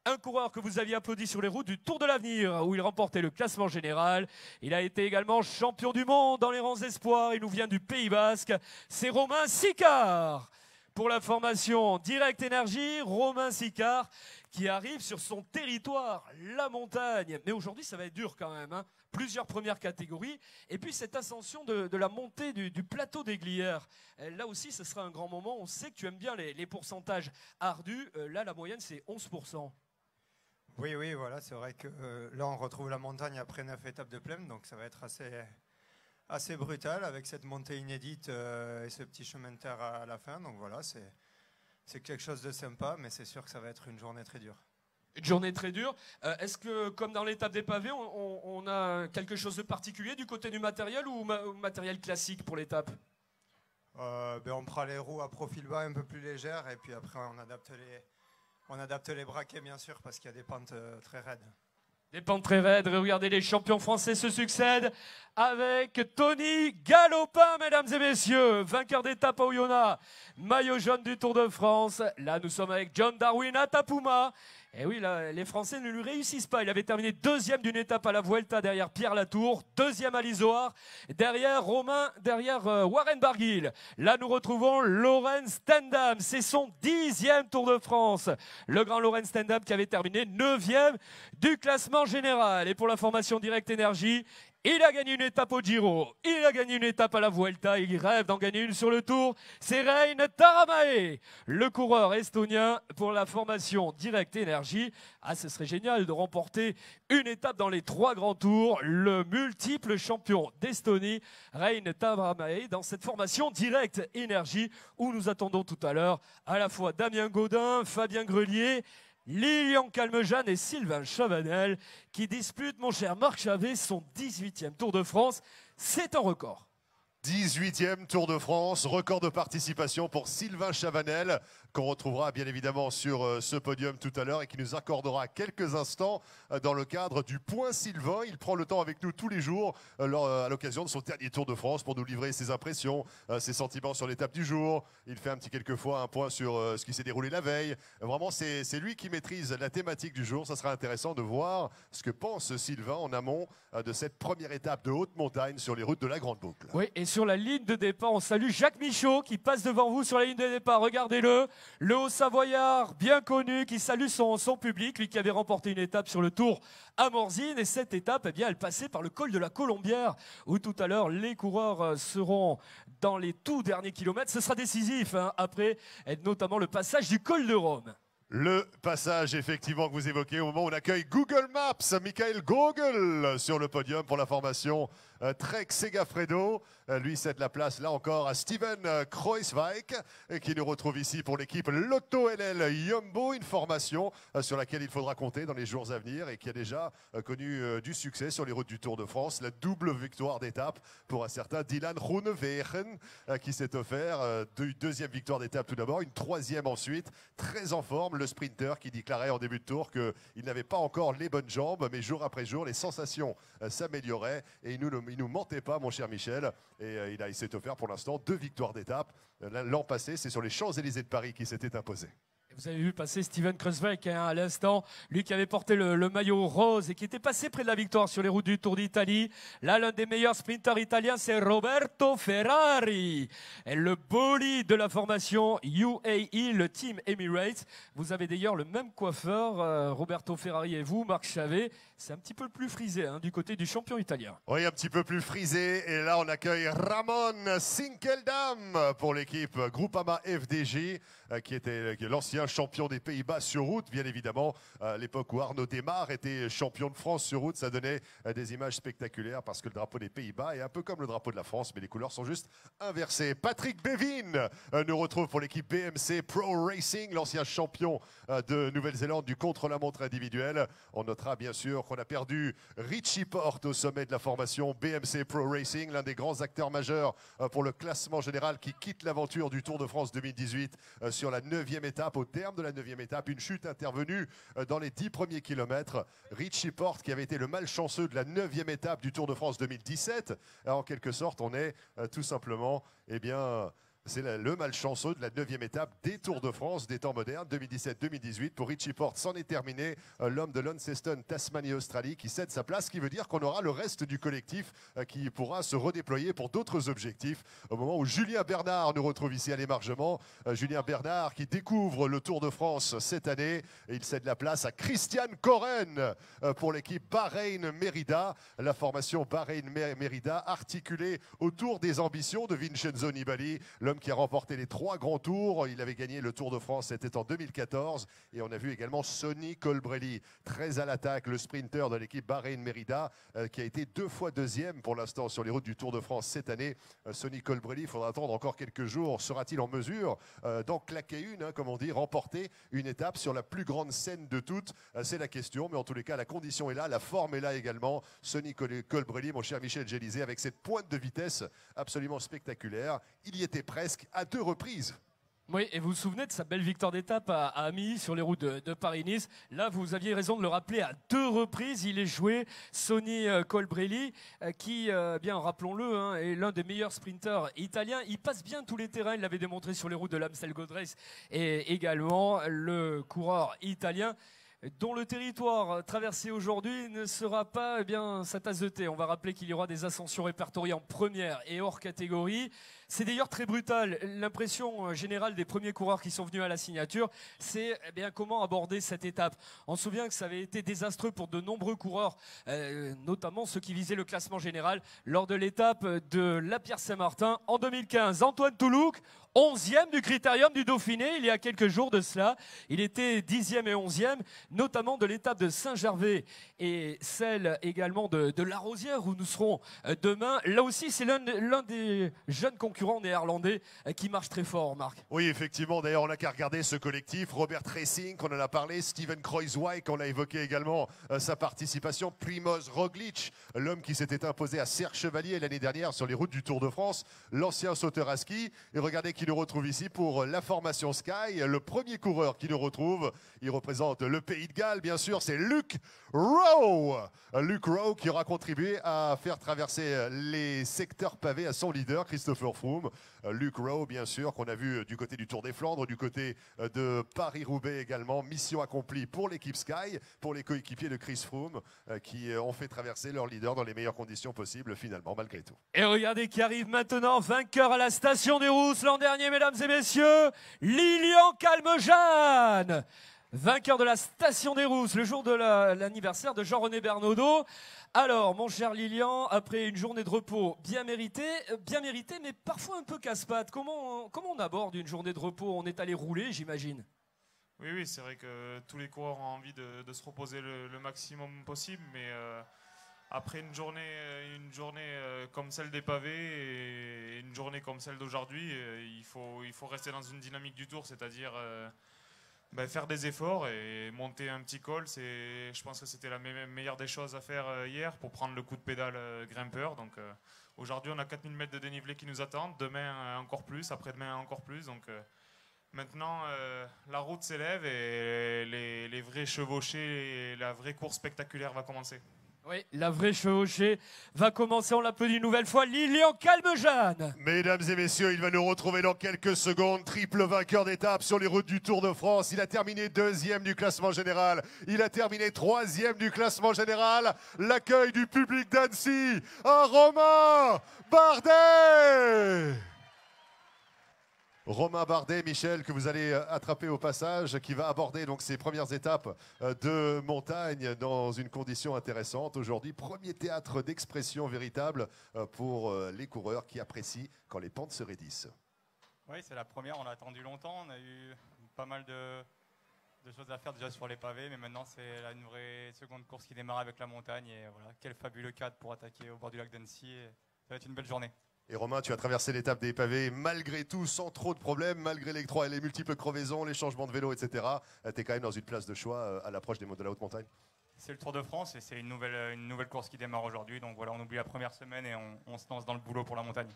Un coureur que vous aviez applaudi sur les routes du Tour de l'Avenir où il remportait le classement général. Il a été également champion du monde dans les rangs espoirs. Il nous vient du Pays Basque. C'est Romain Sicard. Pour la formation Direct Énergie, Romain Sicard qui arrive sur son territoire, la montagne. Mais aujourd'hui, ça va être dur quand même. Hein. Plusieurs premières catégories. Et puis cette ascension de la montée du plateau des Glières. Là aussi, ce sera un grand moment. On sait que tu aimes bien les pourcentages ardus. Là, la moyenne, c'est 11%. Oui, voilà. C'est vrai que là, on retrouve la montagne après 9 étapes de plaine. Donc ça va être assez brutal avec cette montée inédite et ce petit chemin de terre à la fin. Donc voilà, c'est quelque chose de sympa, mais c'est sûr que ça va être une journée très dure. Une journée très dure. Est-ce que, comme dans l'étape des pavés, on a quelque chose de particulier du côté du matériel ou matériel classique pour l'étape? On prend les roues à profil bas un peu plus légères et puis après on adapte les braquets bien sûr parce qu'il y a des pentes très raides. Des pentes très raides, regardez, les champions français se succèdent avec Tony Galopin, mesdames et messieurs, vainqueur d'étape à Oyonnax, maillot jaune du Tour de France. Là, nous sommes avec John Darwin Atapuma. Et oui, là, les Français ne lui réussissent pas. Il avait terminé 2e d'une étape à la Vuelta derrière Pierre Latour, 2e à l'Izoard, derrière Warren Barguil. Là, nous retrouvons Laurens Stendam. C'est son 10e Tour de France. Le grand Laurens Stendam qui avait terminé 9e du classement général. Et pour la formation Direct Énergie, il a gagné une étape au Giro, il a gagné une étape à la Vuelta, il rêve d'en gagner une sur le Tour. C'est Rein Taramae, le coureur estonien pour la formation Direct Énergie. Ah, ce serait génial de remporter une étape dans les 3 grands tours. Le multiple champion d'Estonie, Rein Taramae, dans cette formation Direct Énergie où nous attendons tout à l'heure à la fois Damien Gaudin, Fabien Grelier, Lilian Calmejane et Sylvain Chavanel qui disputent, mon cher Marc Chavet, son 18e Tour de France. C'est un record. 18e Tour de France, record de participation pour Sylvain Chavanel, qu'on retrouvera bien évidemment sur ce podium tout à l'heure et qui nous accordera quelques instants dans le cadre du Point Sylvain. Il prend le temps avec nous tous les jours à l'occasion de son dernier Tour de France pour nous livrer ses impressions, ses sentiments sur l'étape du jour. Il fait quelquefois un point sur ce qui s'est déroulé la veille. Vraiment, c'est lui qui maîtrise la thématique du jour. Ça sera intéressant de voir ce que pense Sylvain en amont de cette première étape de haute montagne sur les routes de la Grande Boucle. Oui, et sur la ligne de départ, on salue Jacques Michaud qui passe devant vous sur la ligne de départ. Regardez-le, le Haut-Savoyard bien connu qui salue son public, lui qui avait remporté une étape sur le Tour à Morzine. Et cette étape, eh bien, elle passait par le col de la Colombière où tout à l'heure les coureurs seront dans les tout derniers kilomètres. Ce sera décisif après, notamment le passage du col de Rome. Le passage, effectivement, que vous évoquez au moment où on accueille Google Maps, Michael Gogel sur le podium pour la formation Trek Segafredo. Lui cède la place, là encore, à Steven Kruijswijk, qui nous retrouve ici pour l'équipe Lotto LL Jumbo, une formation sur laquelle il faudra compter dans les jours à venir et qui a déjà connu du succès sur les routes du Tour de France. La double victoire d'étape pour un certain Dylan Groenewegen, qui s'est offert deuxième victoire d'étape tout d'abord, une troisième ensuite, très en forme. Le sprinter qui déclarait en début de tour qu'il n'avait pas encore les bonnes jambes, mais jour après jour, les sensations s'amélioraient et il nous mentait pas, mon cher Michel. Et il s'est offert pour l'instant 2 victoires d'étape. L'an passé, c'est sur les Champs-Élysées de Paris qui s'était imposé. Vous avez vu passer Steven Kruijswijk à l'instant, lui qui avait porté le maillot rose et qui était passé près de la victoire sur les routes du Tour d'Italie. Là, l'un des meilleurs sprinters italiens, c'est Roberto Ferrari. Et le bolide de la formation UAE, le Team Emirates. Vous avez d'ailleurs le même coiffeur, Roberto Ferrari et vous, Marc Chavet. C'est un petit peu plus frisé du côté du champion italien. Oui, un petit peu plus frisé. Et là, on accueille Ramon Sinkeldam pour l'équipe Groupama FDJ, qui était l'ancien champion des Pays-Bas sur route, bien évidemment. À l'époque où Arnaud Démare était champion de France sur route, ça donnait des images spectaculaires parce que le drapeau des Pays-Bas est un peu comme le drapeau de la France, mais les couleurs sont juste inversées. Patrick Bevin nous retrouve pour l'équipe BMC Pro Racing, l'ancien champion de Nouvelle-Zélande du contre-la-montre individuel. On notera bien sûr qu'on a perdu Richie Porte au sommet de la formation BMC Pro Racing, l'un des grands acteurs majeurs pour le classement général qui quitte l'aventure du Tour de France 2018 sur la 9e étape. Au terme de la 9e étape, une chute intervenue dans les 10 premiers kilomètres. Richie Porte, qui avait été le malchanceux de la 9e étape du Tour de France 2017. En quelque sorte, on est tout simplement, c'est le malchanceux de la 9e étape des Tours de France des temps modernes, 2017-2018. Pour Richie Porte, c'en est terminé. L'homme de Launceston, Tasmanie, Australie, qui cède sa place, ce qui veut dire qu'on aura le reste du collectif qui pourra se redéployer pour d'autres objectifs. Au moment où Julien Bernard nous retrouve ici à l'émargement. Julien Bernard qui découvre le Tour de France cette année. Et il cède la place à Christian Koren pour l'équipe Bahreïn-Merida. La formation Bahreïn-Merida articulée autour des ambitions de Vincenzo Nibali, l'homme qui a remporté les 3 grands tours. Il avait gagné le Tour de France, c'était en 2014. Et on a vu également Sonny Colbrelli, très à l'attaque, le sprinter de l'équipe Bahreïn-Merida, qui a été 2 fois deuxième pour l'instant sur les routes du Tour de France cette année. Sonny Colbrelli, il faudra attendre encore quelques jours. Sera-t-il en mesure d'en claquer une, comme on dit, remporter une étape sur la plus grande scène de toutes? C'est la question, mais en tous les cas, la condition est là, la forme est là également. Sonny Colbrelli, mon cher Michel Gélisé, avec cette pointe de vitesse absolument spectaculaire. Il y était presque à 2 reprises. Oui, et vous vous souvenez de sa belle victoire d'étape à Amy sur les routes de Paris-Nice. Là, vous aviez raison de le rappeler, à 2 reprises, il est joué. Sonny Colbrelli, qui, bien rappelons-le, est l'un des meilleurs sprinteurs italiens. Il passe bien tous les terrains, il l'avait démontré sur les routes de l'Amstel Gold Race. Et également, le coureur italien dont le territoire traversé aujourd'hui ne sera pas sa tasse de thé. On va rappeler qu'il y aura des ascensions répertoriées en première et hors catégorie. C'est d'ailleurs très brutal. L'impression générale des premiers coureurs qui sont venus à la signature, c'est comment aborder cette étape. On se souvient que ça avait été désastreux pour de nombreux coureurs, notamment ceux qui visaient le classement général lors de l'étape de la Pierre-Saint-Martin en 2015. Antoine Toulouk, 11e du Critérium du Dauphiné il y a quelques jours de cela. Il était 10e et 11e, notamment de l'étape de Saint-Gervais et celle également de La Rosière où nous serons demain. Là aussi, c'est l'un des jeunes concurrents néerlandais qui marche très fort, Marc. Oui, effectivement. D'ailleurs, on n'a qu'à regarder ce collectif. Robert Racing, on en a parlé. Steven Kruijswijk, on a évoqué également sa participation. Primoz Roglic, l'homme qui s'était imposé à Serre Chevalier l'année dernière sur les routes du Tour de France. L'ancien sauteur à ski. Et regardez qui nous retrouve ici pour la formation Sky. Le premier coureur qui nous retrouve, il représente le Pays de Galles, bien sûr, c'est Luke Rowe. Luke Rowe qui aura contribué à faire traverser les secteurs pavés à son leader, Christopher Froome. Luke Rowe, bien sûr, qu'on a vu du côté du Tour des Flandres, du côté de Paris-Roubaix également. Mission accomplie pour l'équipe Sky, pour les coéquipiers de Chris Froome, qui ont fait traverser leur leader dans les meilleures conditions possibles, finalement, malgré tout. Et regardez qui arrive maintenant, vainqueur à la Station des Rousses l'an dernier, mesdames et messieurs, Lilian Calmejane. Vainqueur de la Station des Rousses, le jour de l'anniversaire de Jean-René Bernaudot. Alors, mon cher Lilian, après une journée de repos bien méritée, mais parfois un peu casse-pattes, comment on aborde une journée de repos? On est allé rouler, j'imagine. Oui, c'est vrai que tous les coureurs ont envie de se reposer le maximum possible, mais après une journée comme celle des pavés et une journée comme celle d'aujourd'hui, il faut rester dans une dynamique du tour, c'est-à-dire faire des efforts et monter un petit col. Je pense que c'était la meilleure des choses à faire hier pour prendre le coup de pédale grimpeur. Donc aujourd'hui, on a 4000 mètres de dénivelé qui nous attendent. Demain, encore plus. Après-demain, encore plus. Donc maintenant, la route s'élève et les vrais chevauchés et la vraie course spectaculaire va commencer. Oui, la vraie chevauchée va commencer. On l'applaudit une nouvelle fois. Lilian Calmejane. Mesdames et messieurs, il va nous retrouver dans quelques secondes. Triple vainqueur d'étape sur les routes du Tour de France. Il a terminé 2e du classement général. Il a terminé 3e du classement général. L'accueil du public d'Annecy à Romain Bardet. Romain Bardet, Michel, que vous allez attraper au passage, qui va aborder donc ses premières étapes de montagne dans une condition intéressante. Aujourd'hui, premier théâtre d'expression véritable pour les coureurs qui apprécient quand les pentes se raidissent. Oui, c'est la première, on l'a attendu longtemps. On a eu pas mal de choses à faire déjà sur les pavés, mais maintenant c'est une vraie seconde course qui démarre avec la montagne. Et voilà, quel fabuleux cadre pour attaquer au bord du lac d'Annecy. Ça va être une belle journée. Et Romain, tu as traversé l'étape des pavés malgré tout, sans trop de problèmes, malgré les multiples crevaisons, les changements de vélo, etc. Tu es quand même dans une place de choix à l'approche des de la haute montagne. C'est le Tour de France et c'est une nouvelle course qui démarre aujourd'hui. Donc voilà, on oublie la première semaine et on se lance dans le boulot pour la montagne.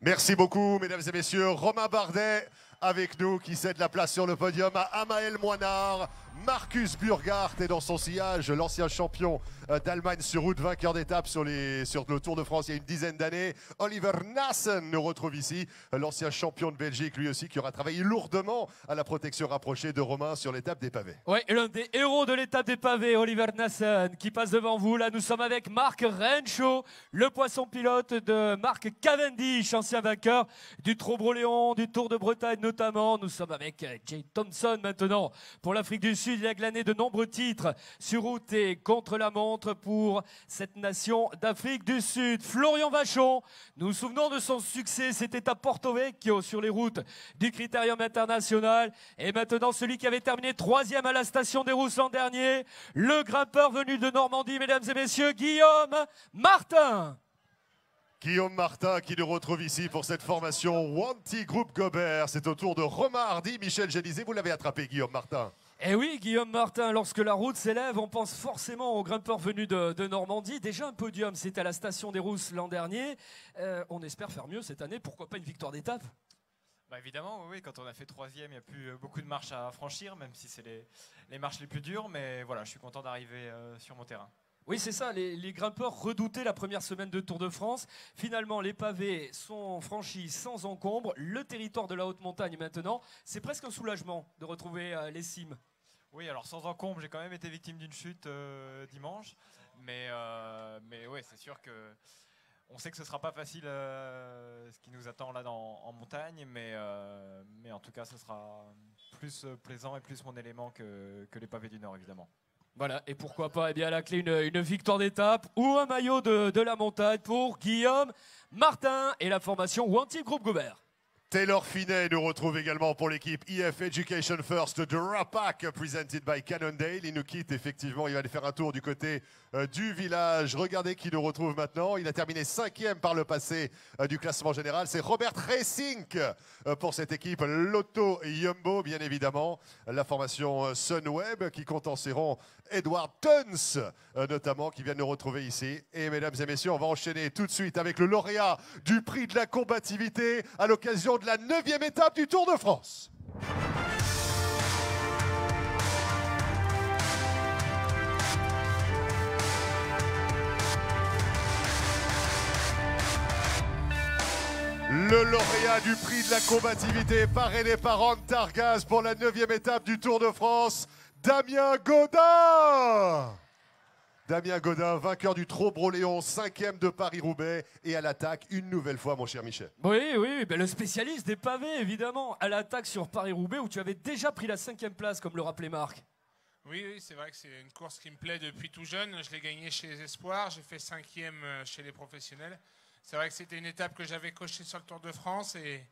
Merci beaucoup, mesdames et messieurs. Romain Bardet avec nous, qui cède la place sur le podium à Amael Moinard. Marcus Burghardt est dans son sillage, l'ancien champion d'Allemagne sur route, vainqueur d'étape sur le Tour de France il y a une dizaine d'années. Oliver Nassen nous retrouve ici, l'ancien champion de Belgique, lui aussi, qui aura travaillé lourdement à la protection rapprochée de Romain sur l'étape des pavés. Oui, l'un des héros de l'étape des pavés, Oliver Nassen, qui passe devant vous. Là, nous sommes avec Marc Renshaw, le poisson pilote de Mark Cavendish, ancien vainqueur du Trobro-Léon, du Tour de Bretagne notamment. Nous sommes avec Jay Thompson maintenant pour l'Afrique du Sud. Il a glané de nombreux titres sur route et contre la montre pour cette nation d'Afrique du Sud. Florian Vachon, nous nous souvenons de son succès, c'était à Porto Vecchio sur les routes du Critérium international. Et maintenant celui qui avait terminé 3e à la Station des Rousses l'an dernier, le grimpeur venu de Normandie, mesdames et messieurs, Guillaume Martin. Guillaume Martin qui nous retrouve ici pour cette formation Wanty Group Gobert. C'est au tour de Romain Hardy. Michel Gélisé, vous l'avez attrapé, Guillaume Martin. Eh oui, Guillaume Martin, lorsque la route s'élève, on pense forcément aux grimpeurs venus de Normandie. Déjà un podium, c'était à la Station des Rousses l'an dernier. On espère faire mieux cette année. Pourquoi pas une victoire d'étape? Bah évidemment, oui, quand on a fait 3e, il n'y a plus beaucoup de marches à franchir, même si c'est les marches les plus dures. Mais voilà, je suis content d'arriver sur mon terrain. Oui, c'est ça, les grimpeurs redoutaient la première semaine de Tour de France. Finalement, les pavés sont franchis sans encombre. Le territoire de la haute montagne maintenant, c'est presque un soulagement de retrouver les cimes. Oui, alors sans encombre, j'ai quand même été victime d'une chute dimanche. Mais oui, c'est sûr que on sait que ce ne sera pas facile ce qui nous attend là en montagne. Mais en tout cas, ce sera plus plaisant et plus mon élément que les pavés du Nord, évidemment. Voilà, et pourquoi pas, eh bien, à la clé, une victoire d'étape ou un maillot de la montagne pour Guillaume Martin et la formation Wanty Group Gobert. Taylor Finney nous retrouve également pour l'équipe EF Education First de Rapak, presented by Cannondale. Il nous quitte effectivement, il va aller faire un tour du côté du village. Regardez qui nous retrouve maintenant. Il a terminé 5e par le passé du classement général. C'est Robert Racing pour cette équipe Lotto Jumbo, bien évidemment. La formation Sunweb qui compte en ses rangs Edward Tuns, notamment, qui vient de nous retrouver ici. Et mesdames et messieurs, on va enchaîner tout de suite avec le lauréat du prix de la combativité à l'occasion de la 9e étape du Tour de France. Le lauréat du prix de la combativité parrainé par Antargaz pour la 9e étape du Tour de France, Damien Gaudin. Damien Gaudin, vainqueur du Trot-Broléon, 5e de Paris-Roubaix et à l'attaque une nouvelle fois, mon cher Michel. Oui, ben le spécialiste des pavés, évidemment, à l'attaque sur Paris-Roubaix où tu avais déjà pris la 5e place, comme le rappelait Marc. Oui, c'est vrai que c'est une course qui me plaît depuis tout jeune. Je l'ai gagnée chez les Espoirs, j'ai fait 5e chez les professionnels. C'est vrai que c'était une étape que j'avais cochée sur le Tour de France et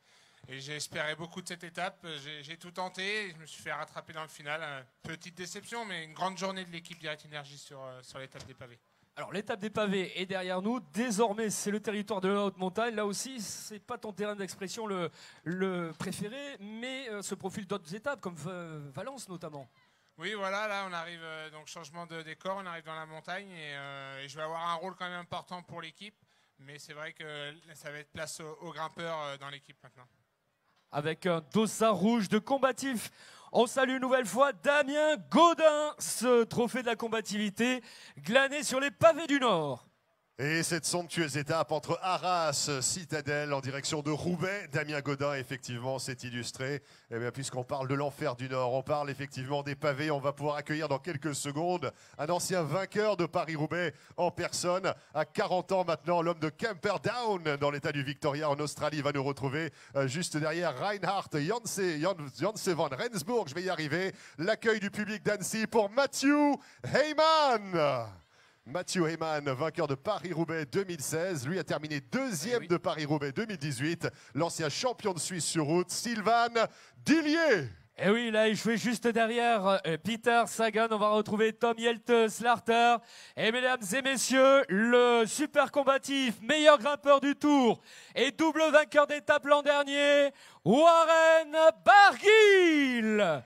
j'ai espéré beaucoup de cette étape. J'ai tout tenté et je me suis fait rattraper dans le final. Petite déception, mais une grande journée de l'équipe Direct Energy sur l'étape des pavés. Alors l'étape des pavés est derrière nous. Désormais, c'est le territoire de la haute montagne. Là aussi, c'est pas ton terrain d'expression le préféré, mais se profilent d'autres étapes, comme Valence notamment. Oui, voilà, là on arrive, donc changement de décor, on arrive dans la montagne et je vais avoir un rôle quand même important pour l'équipe. Mais c'est vrai que ça va être place aux grimpeurs dans l'équipe maintenant. Avec un dossard rouge de combatif. On salue une nouvelle fois Damien Gaudin, ce trophée de la combativité glané sur les pavés du Nord. Et cette somptueuse étape entre Arras, Citadelle en direction de Roubaix, Damien Gaudin effectivement s'est illustré. Et bien puisqu'on parle de l'enfer du Nord, on parle effectivement des pavés, on va pouvoir accueillir dans quelques secondes un ancien vainqueur de Paris-Roubaix en personne. À 40 ans maintenant, l'homme de Camperdown dans l'état du Victoria en Australie va nous retrouver juste derrière Reinhard Janse van Rensburg. Je vais y arriver. L'accueil du public d'Annecy pour Matthew Heyman. Matthew Heyman, vainqueur de Paris-Roubaix 2016. Lui a terminé 2e de Paris-Roubaix 2018. L'ancien champion de Suisse sur route, Sylvain Dillier. Et oui, là, il jouait juste derrière Peter Sagan. On va retrouver Tom Jelte-Slarter. Et mesdames et messieurs, le super combatif, meilleur grimpeur du Tour et double vainqueur d'étape l'an dernier, Warren Barguil.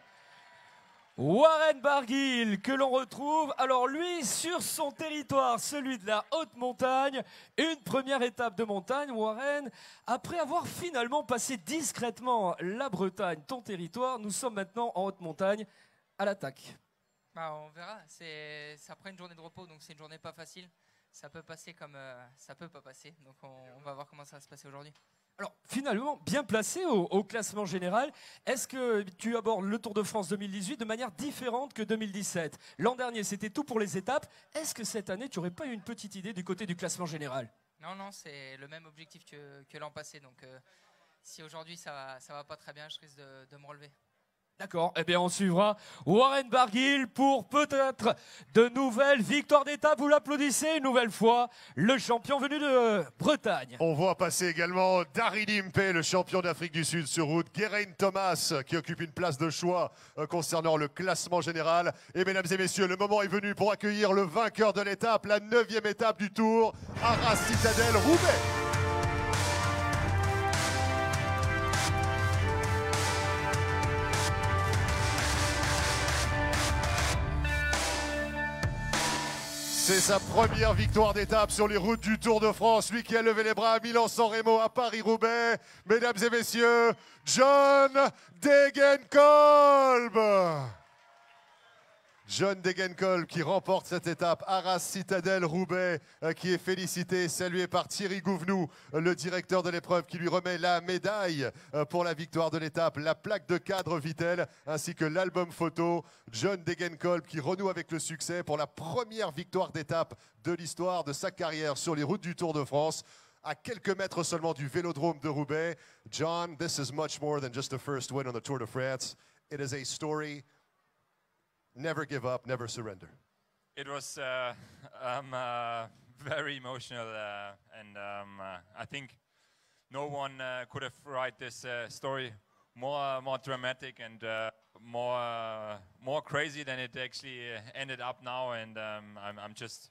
Warren Barguil, que l'on retrouve, alors lui, sur son territoire, celui de la haute montagne, une première étape de montagne, Warren, après avoir finalement passé discrètement la Bretagne, ton territoire, nous sommes maintenant en haute montagne, à l'attaque. Bah, on verra, c'est après une journée de repos, donc c'est une journée pas facile, ça peut passer comme ça peut pas passer, donc on va voir comment ça va se passer aujourd'hui. Alors, finalement, bien placé au classement général, est-ce que tu abordes le Tour de France 2018 de manière différente que 2017 ? L'an dernier, c'était tout pour les étapes. Est-ce que cette année, tu n'aurais pas eu une petite idée du côté du classement général ? Non, c'est le même objectif que l'an passé. Donc, si aujourd'hui, ça va pas très bien, je risque de me relever. D'accord, eh bien on suivra Warren Barguil pour peut-être de nouvelles victoires d'étape. Vous l'applaudissez une nouvelle fois, le champion venu de Bretagne. On voit passer également Daryl Impey, le champion d'Afrique du Sud sur route. Geraint Thomas qui occupe une place de choix concernant le classement général. Et mesdames et messieurs, le moment est venu pour accueillir le vainqueur de l'étape, la 9e étape du Tour, Arras Citadelle Roubaix. C'est sa première victoire d'étape sur les routes du Tour de France. Lui qui a levé les bras à Milan-San Remo, à Paris-Roubaix. Mesdames et messieurs, John Degenkolb. John Degenkolb qui remporte cette étape. Arras Citadelle Roubaix qui est félicité, salué par Thierry Gouvenou, le directeur de l'épreuve, qui lui remet la médaille pour la victoire de l'étape, la plaque de cadre Vittel ainsi que l'album photo. John Degenkolb qui renoue avec le succès pour la première victoire d'étape de l'histoire de sa carrière sur les routes du Tour de France. À quelques mètres seulement du Vélodrome de Roubaix. John, this is much more than just the first win on the Tour de France. It is a story. Never give up, never surrender. It was very emotional, and I think no one could have write this story more dramatic and more crazy than it actually ended up now. And I'm just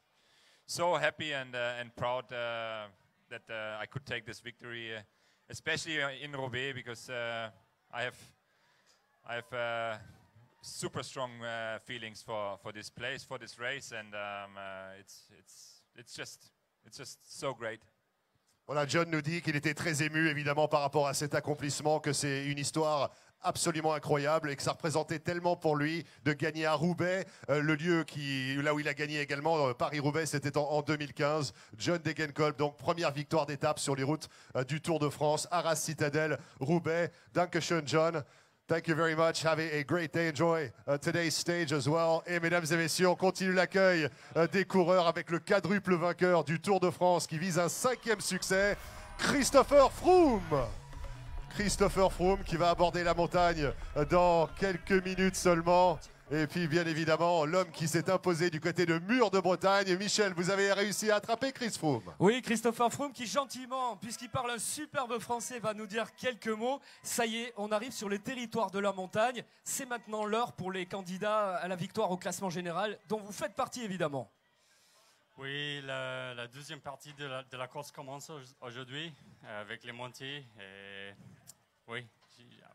so happy and proud that I could take this victory, especially in Roubaix, because I have super strong feelings for this place, for this race, and it's just so great. Voilà, John nous dit qu'il était très ému évidemment par rapport à cet accomplissement, que c'est une histoire absolument incroyable et que ça représentait tellement pour lui de gagner à Roubaix, le lieu là où il a gagné également, Paris-Roubaix, c'était en 2015. John Degenkolb, donc première victoire d'étape sur les routes du Tour de France, Arras Citadelle, Roubaix. Dankeschön, John. Thank you very much. Have a great day. Enjoy today's stage as well. Et mesdames et messieurs, on continue l'accueil des coureurs avec le quadruple vainqueur du Tour de France qui vise un 5e succès, Christopher Froome. Christopher Froome qui va aborder la montagne dans quelques minutes seulement. Et puis bien évidemment, l'homme qui s'est imposé du côté de Mur de Bretagne. Michel, vous avez réussi à attraper Chris Froome. Oui, Christopher Froome qui gentiment, puisqu'il parle un superbe français, va nous dire quelques mots. Ça y est, on arrive sur le territoire de la montagne. C'est maintenant l'heure pour les candidats à la victoire au classement général, dont vous faites partie évidemment. Oui, la deuxième partie de la course commence aujourd'hui avec les montées. Et oui,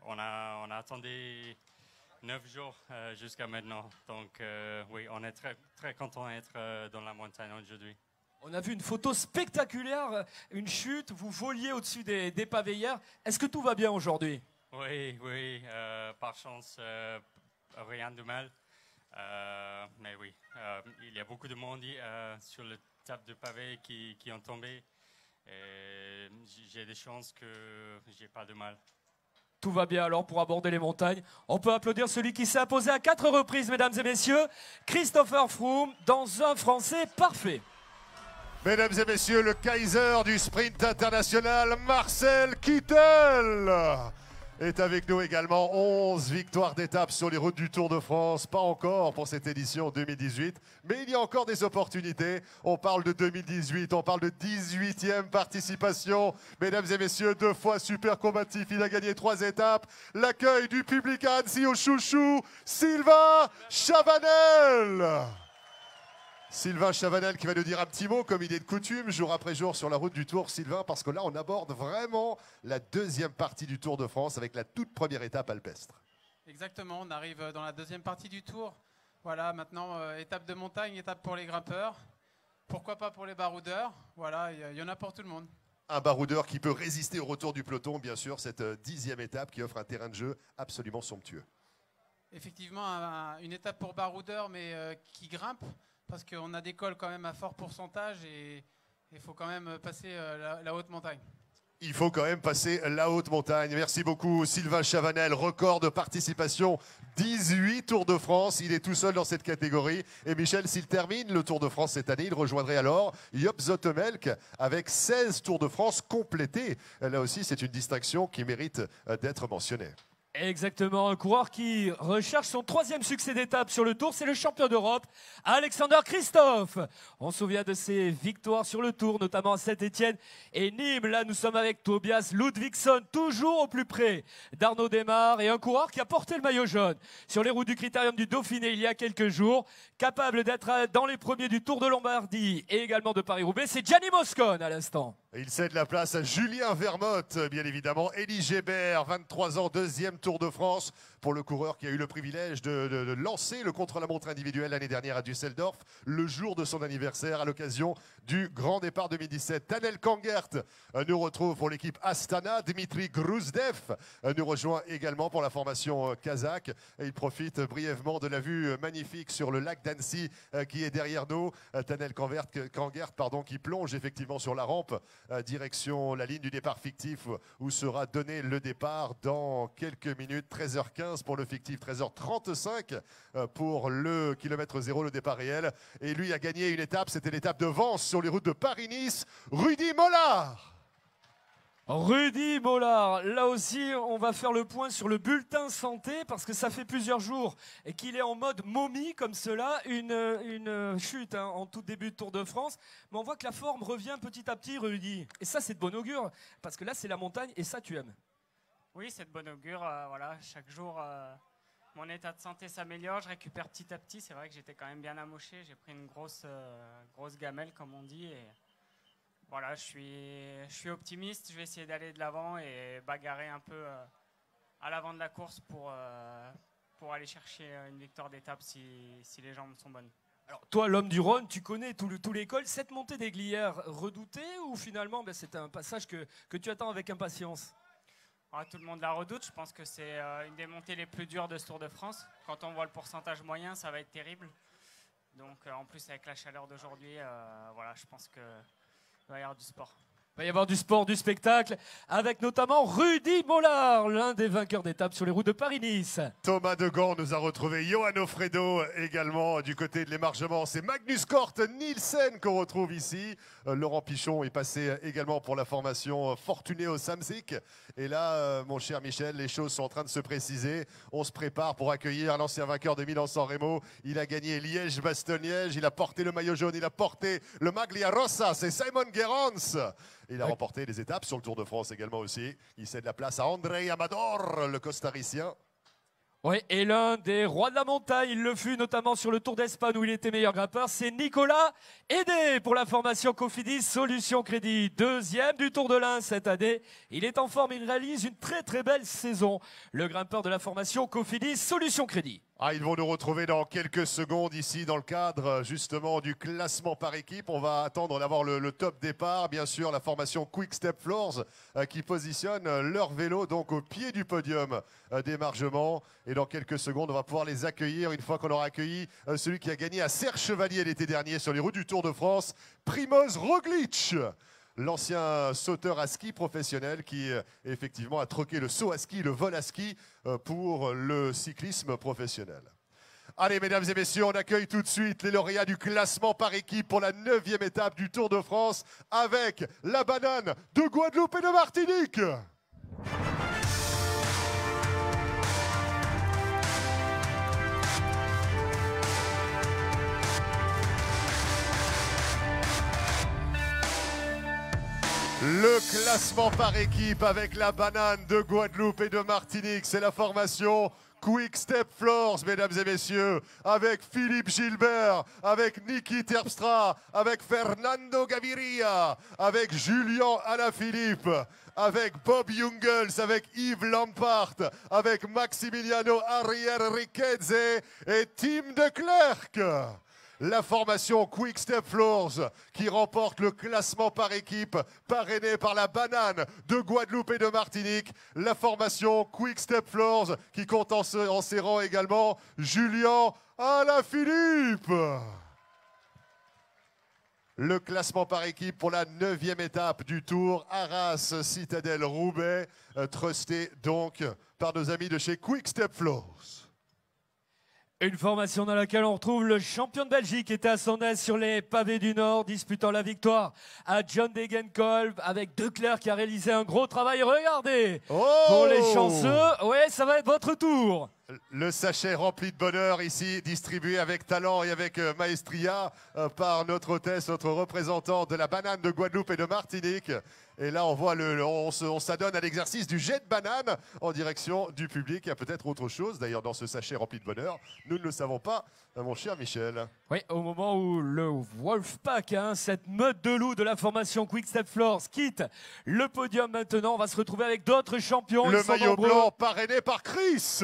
on a attendu 9 jours jusqu'à maintenant. Donc oui, on est très, très content d'être dans la montagne aujourd'hui. On a vu une photo spectaculaire, une chute, vous voliez au-dessus des pavés hier. Est-ce que tout va bien aujourd'hui? Oui, par chance, rien de mal. Mais oui, il y a beaucoup de monde sur le table de pavés qui ont tombé. Et j'ai des chances que j'ai pas de mal. Tout va bien alors pour aborder les montagnes. On peut applaudir celui qui s'est imposé à 4 reprises, mesdames et messieurs, Christopher Froome, dans un français parfait. Mesdames et messieurs, le Kaiser du sprint international, Marcel Kittel, est avec nous également. 11 victoires d'étape sur les routes du Tour de France. Pas encore pour cette édition 2018, mais il y a encore des opportunités. On parle de 2018, on parle de 18e participation. Mesdames et messieurs, 2 fois super combatif, il a gagné 3 étapes. L'accueil du public à Annecy au chouchou, Sylvain Chavanel. Sylvain Chavanel qui va nous dire un petit mot, comme il est de coutume, jour après jour sur la route du Tour. Sylvain, parce que là, on aborde vraiment la deuxième partie du Tour de France avec la toute première étape alpestre. Exactement, on arrive dans la deuxième partie du Tour. Voilà, maintenant, étape de montagne, étape pour les grimpeurs. Pourquoi pas pour les baroudeurs? Voilà, il y en a pour tout le monde. Un baroudeur qui peut résister au retour du peloton, bien sûr, cette 10e étape qui offre un terrain de jeu absolument somptueux. Effectivement, une étape pour baroudeurs, mais qui grimpe. Parce qu'on a des cols quand même à fort pourcentage et il faut quand même passer la haute montagne. Il faut quand même passer la haute montagne. Merci beaucoup Sylvain Chavanel, record de participation, 18 Tours de France. Il est tout seul dans cette catégorie. Et Michel, s'il termine le Tour de France cette année, il rejoindrait alors Joop Zoetemelk avec 16 Tours de France complétés. Là aussi, c'est une distinction qui mérite d'être mentionnée. Exactement, un coureur qui recherche son 3e succès d'étape sur le Tour, c'est le champion d'Europe, Alexander Kristoff. On se souvient de ses victoires sur le Tour, notamment à Saint-Étienne et Nîmes. Là, nous sommes avec Tobias Ludvigsson, toujours au plus près d'Arnaud Démare, et un coureur qui a porté le maillot jaune sur les routes du Critérium du Dauphiné il y a quelques jours, capable d'être dans les premiers du Tour de Lombardie et également de Paris-Roubaix. C'est Gianni Moscon à l'instant. Il cède la place à Julien Vermote, bien évidemment. Élie Gébert, 23 ans, 2e Tour de France pour le coureur qui a eu le privilège de lancer le contre-la-montre individuel l'année dernière à Düsseldorf, le jour de son anniversaire, à l'occasion du Grand Départ 2017. Tanel Kangert nous retrouve pour l'équipe Astana. Dimitri Gruzdev nous rejoint également pour la formation kazakh. Et il profite brièvement de la vue magnifique sur le lac d'Annecy qui est derrière nous. Tanel Kangert, qui plonge effectivement sur la rampe direction la ligne du départ fictif où sera donné le départ dans quelques minutes. 13h15 pour le fictif, 13h35 pour le kilomètre 0, le départ réel. Et lui a gagné une étape, c'était l'étape de Vence sur les routes de Paris-Nice. Rudy Mollard. Rudy Mollard, là aussi on va faire le point sur le bulletin santé parce que ça fait plusieurs jours et qu'il est en mode momie comme cela, une chute hein, en tout début de Tour de France, mais on voit que la forme revient petit à petit Rudy, et ça c'est de bon augure parce que là c'est la montagne et ça tu aimes. Oui, c'est de bon augure, voilà, chaque jour mon état de santé s'améliore, je récupère petit à petit, c'est vrai que j'étais quand même bien amoché, j'ai pris une grosse gamelle comme on dit et voilà, je suis optimiste, je vais essayer d'aller de l'avant et bagarrer un peu à l'avant de la course pour aller chercher une victoire d'étape si les jambes sont bonnes. Alors toi l'homme du Rhône, tu connais tout l'école, cette montée des Glières redoutée ou finalement ben, c'est un passage que tu attends avec impatience? Tout le monde la redoute, je pense que c'est une des montées les plus dures de ce Tour de France. Quand on voit le pourcentage moyen, ça va être terrible. Donc en plus avec la chaleur d'aujourd'hui, voilà, je pense que il va y avoir du sport. Il va y avoir du sport, du spectacle, avec notamment Rudy Mollard, l'un des vainqueurs d'étape sur les routes de Paris-Nice. Thomas Degand nous a retrouvé, Johan Ofredo également du côté de l'émargement. C'est Magnus Cort Nielsen qu'on retrouve ici. Laurent Pichon est passé également pour la formation Fortunéo Samsic. Et là, mon cher Michel, les choses sont en train de se préciser. On se prépare pour accueillir l'ancien vainqueur de Milan-San Remo. Il a gagné Liège-Bastogne-Liège, il a porté le maillot jaune, il a porté le Maglia Rossa, c'est Simon Gerrans. Il a remporté les étapes sur le Tour de France également aussi. Il cède la place à André Amador, le costaricien. Oui, et l'un des rois de la montagne, il le fut notamment sur le Tour d'Espagne où il était meilleur grimpeur, c'est Nicolas Hédé pour la formation Cofidis Solutions Crédit. Deuxième du Tour de l'Ain cette année. Il est en forme, il réalise une très très belle saison. Le grimpeur de la formation Cofidis Solutions Crédit. Ils vont nous retrouver dans quelques secondes ici dans le cadre justement du classement par équipe. On va attendre d'avoir le top départ. Bien sûr, la formation Quick Step Floors qui positionne leur vélo donc au pied du podium d'émargement. Et dans quelques secondes, on va pouvoir les accueillir une fois qu'on aura accueilli celui qui a gagné à Serre-Chevalier l'été dernier sur les routes du Tour de France, Primoz Roglic. L'ancien sauteur à ski professionnel qui effectivement a troqué le saut à ski, le vol à ski pour le cyclisme professionnel. Allez, mesdames et messieurs, on accueille tout de suite les lauréats du classement par équipe pour la 9e étape du Tour de France avec la banane de Guadeloupe et de Martinique. Le classement par équipe avec la banane de Guadeloupe et de Martinique, c'est la formation Quick Step Floors, mesdames et messieurs, avec Philippe Gilbert, avec Niki Terpstra, avec Fernando Gaviria, avec Julien Alaphilippe, avec Bob Jungels, avec Yves Lampart, avec Maximiliano Arrière Riquezze et Tim de Klerk. La formation Quick Step Floors qui remporte le classement par équipe parrainé par la banane de Guadeloupe et de Martinique. La formation Quick Step Floors qui compte en ses rangs également Julien Alaphilippe. Le classement par équipe pour la 9e étape du Tour, Arras, Citadelle, Roubaix, trusté donc par nos amis de chez Quick Step Floors. Une formation dans laquelle on retrouve le champion de Belgique qui était à son aise sur les pavés du Nord, disputant la victoire à John Degenkolb avec De Klerk qui a réalisé un gros travail. Regardez, pour les chanceux, ouais, ça va être votre tour. Le sachet rempli de bonheur ici, distribué avec talent et avec maestria par notre hôtesse, notre représentante de la banane de Guadeloupe et de Martinique. Et là, on voit on s'adonne à l'exercice du jet de banane en direction du public. Il y a peut-être autre chose, d'ailleurs, dans ce sachet rempli de bonheur. Nous ne le savons pas, mon cher Michel. Oui, au moment où le Wolfpack, cette meute de loups de la formation Quick Step Floors, quitte le podium maintenant, on va se retrouver avec d'autres champions. Le maillot blanc parrainé par Chris.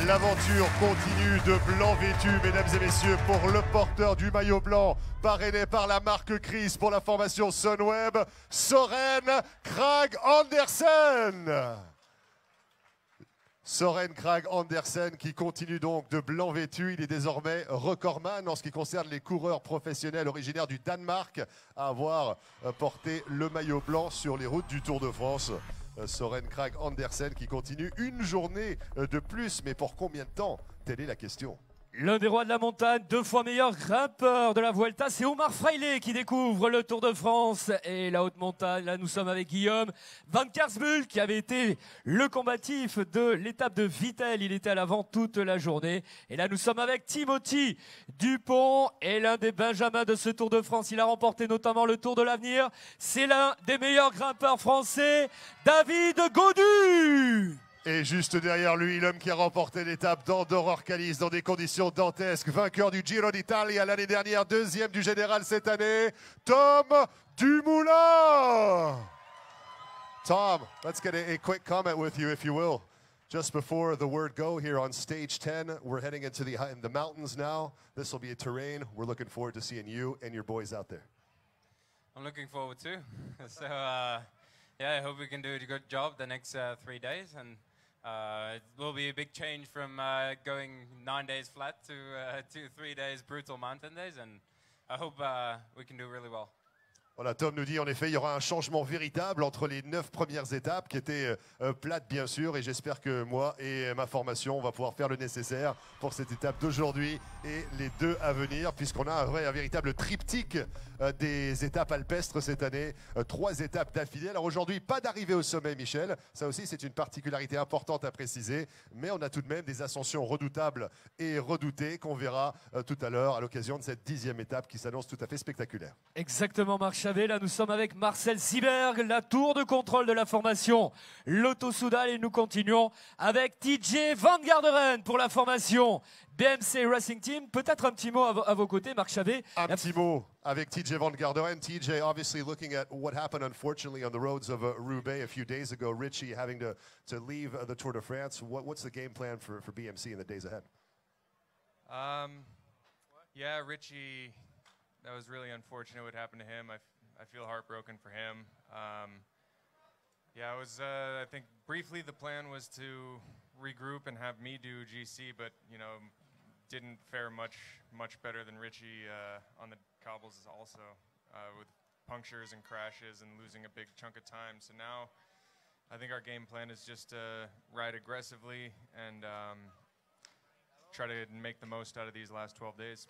L'aventure continue de blanc vêtu, mesdames et messieurs, pour le porteur du maillot blanc, parrainé par la marque Chris pour la formation Sunweb, Soren Kragh Andersen. Soren Kragh Andersen qui continue donc de blanc vêtu. Il est désormais recordman en ce qui concerne les coureurs professionnels originaires du Danemark à avoir porté le maillot blanc sur les routes du Tour de France. Soren Kragh Andersen qui continue une journée de plus. Mais pour combien de temps? Telle est la question. L'un des rois de la montagne, 2 fois meilleur grimpeur de la Vuelta, c'est Omar Fraile qui découvre le Tour de France et la haute montagne. Là, nous sommes avec Guillaume Van Kersbul qui avait été le combatif de l'étape de Vittel. Il était à l'avant toute la journée. Et là, nous sommes avec Timothy Dupont et l'un des benjamins de ce Tour de France. Il a remporté notamment le Tour de l'Avenir. C'est l'un des meilleurs grimpeurs français, David Gaudu. Et juste derrière lui, l'homme qui a remporté l'étape d'Andorre-Orcalis dans des conditions dantesques, vainqueur du Giro d'Italia l'année dernière, 2e du général cette année, Tom Dumoulin. Tom, let's get a quick comment with you, if you will. Just before the word go here on stage 10, we're heading into the mountains now. This will be a terrain. We're looking forward to seeing you and your boys out there. I'm looking forward to. So, yeah, I hope we can do a good job the next 3 days. And it will be a big change from going 9 days flat to 3 days brutal mountain days. And I hope we can do really well. Voilà, Tom nous dit en effet il y aura un changement véritable entre les 9 premières étapes qui étaient plates bien sûr, et j'espère que moi et ma formation on va pouvoir faire le nécessaire pour cette étape d'aujourd'hui et les 2 à venir, puisqu'on a un véritable triptyque des étapes alpestres cette année, 3 étapes d'affilée. Alors aujourd'hui pas d'arrivée au sommet, Michel, ça aussi c'est une particularité importante à préciser, mais on a tout de même des ascensions redoutables et redoutées qu'on verra tout à l'heure à l'occasion de cette 10e étape qui s'annonce tout à fait spectaculaire. Exactement, Marc Chavet. Là, nous sommes avec Marcel Sieberg, la tour de contrôle de la formation Lotto Soudal, et nous continuons avec TJ Van Garderen pour la formation BMC Racing Team. Peut-être un petit mot à vos côtés, Marc Chavet. Un petit mot avec TJ Van Garderen. TJ, obviously looking at what happened unfortunately on the roads of Roubaix a few days ago, Richie having to leave the Tour de France. What's the game plan for BMC in the days ahead? Yeah, Richie, that was really unfortunate what happened to him. I feel heartbroken for him. Yeah, I think briefly the plan was to regroup and have me do GC, but didn't fare much better than Richie on the cobbles also, with punctures and crashes and losing a big chunk of time. So now I think our game plan is just to ride aggressively and try to make the most out of these last 12 days.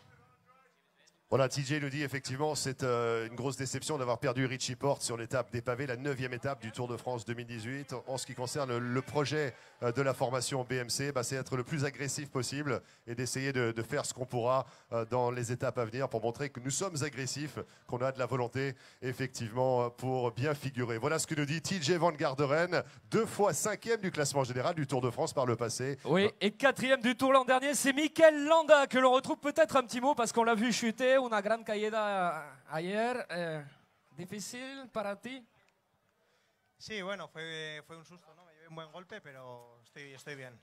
Voilà, TJ nous dit effectivement c'est une grosse déception d'avoir perdu Richie Porte sur l'étape des pavés, la 9e étape du Tour de France 2018. En ce qui concerne le projet de la formation BMC, c'est être le plus agressif possible et d'essayer de faire ce qu'on pourra dans les étapes à venir pour montrer que nous sommes agressifs, qu'on a de la volonté effectivement pour bien figurer. Voilà ce que nous dit TJ Van Garderen, 2 fois 5e du classement général du Tour de France par le passé. Oui, et 4e du Tour l'an dernier, c'est Mikel Landa que l'on retrouve. Peut-être un petit mot parce qu'on l'a vu chuter. Una gran caída ayer, difícil para ti. Sí, bueno, fue un susto, ¿no? Me llevé un buen golpe, pero estoy bien.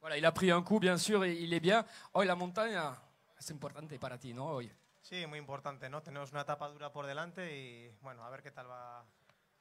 Voilà, il a pris un coup, bien sûr, et il est bien. Hoy la montaña es importante para ti, ¿no? Hoy. Sí, muy importante, ¿no? Tenemos una etapa dura por delante y, bueno, a ver qué tal va,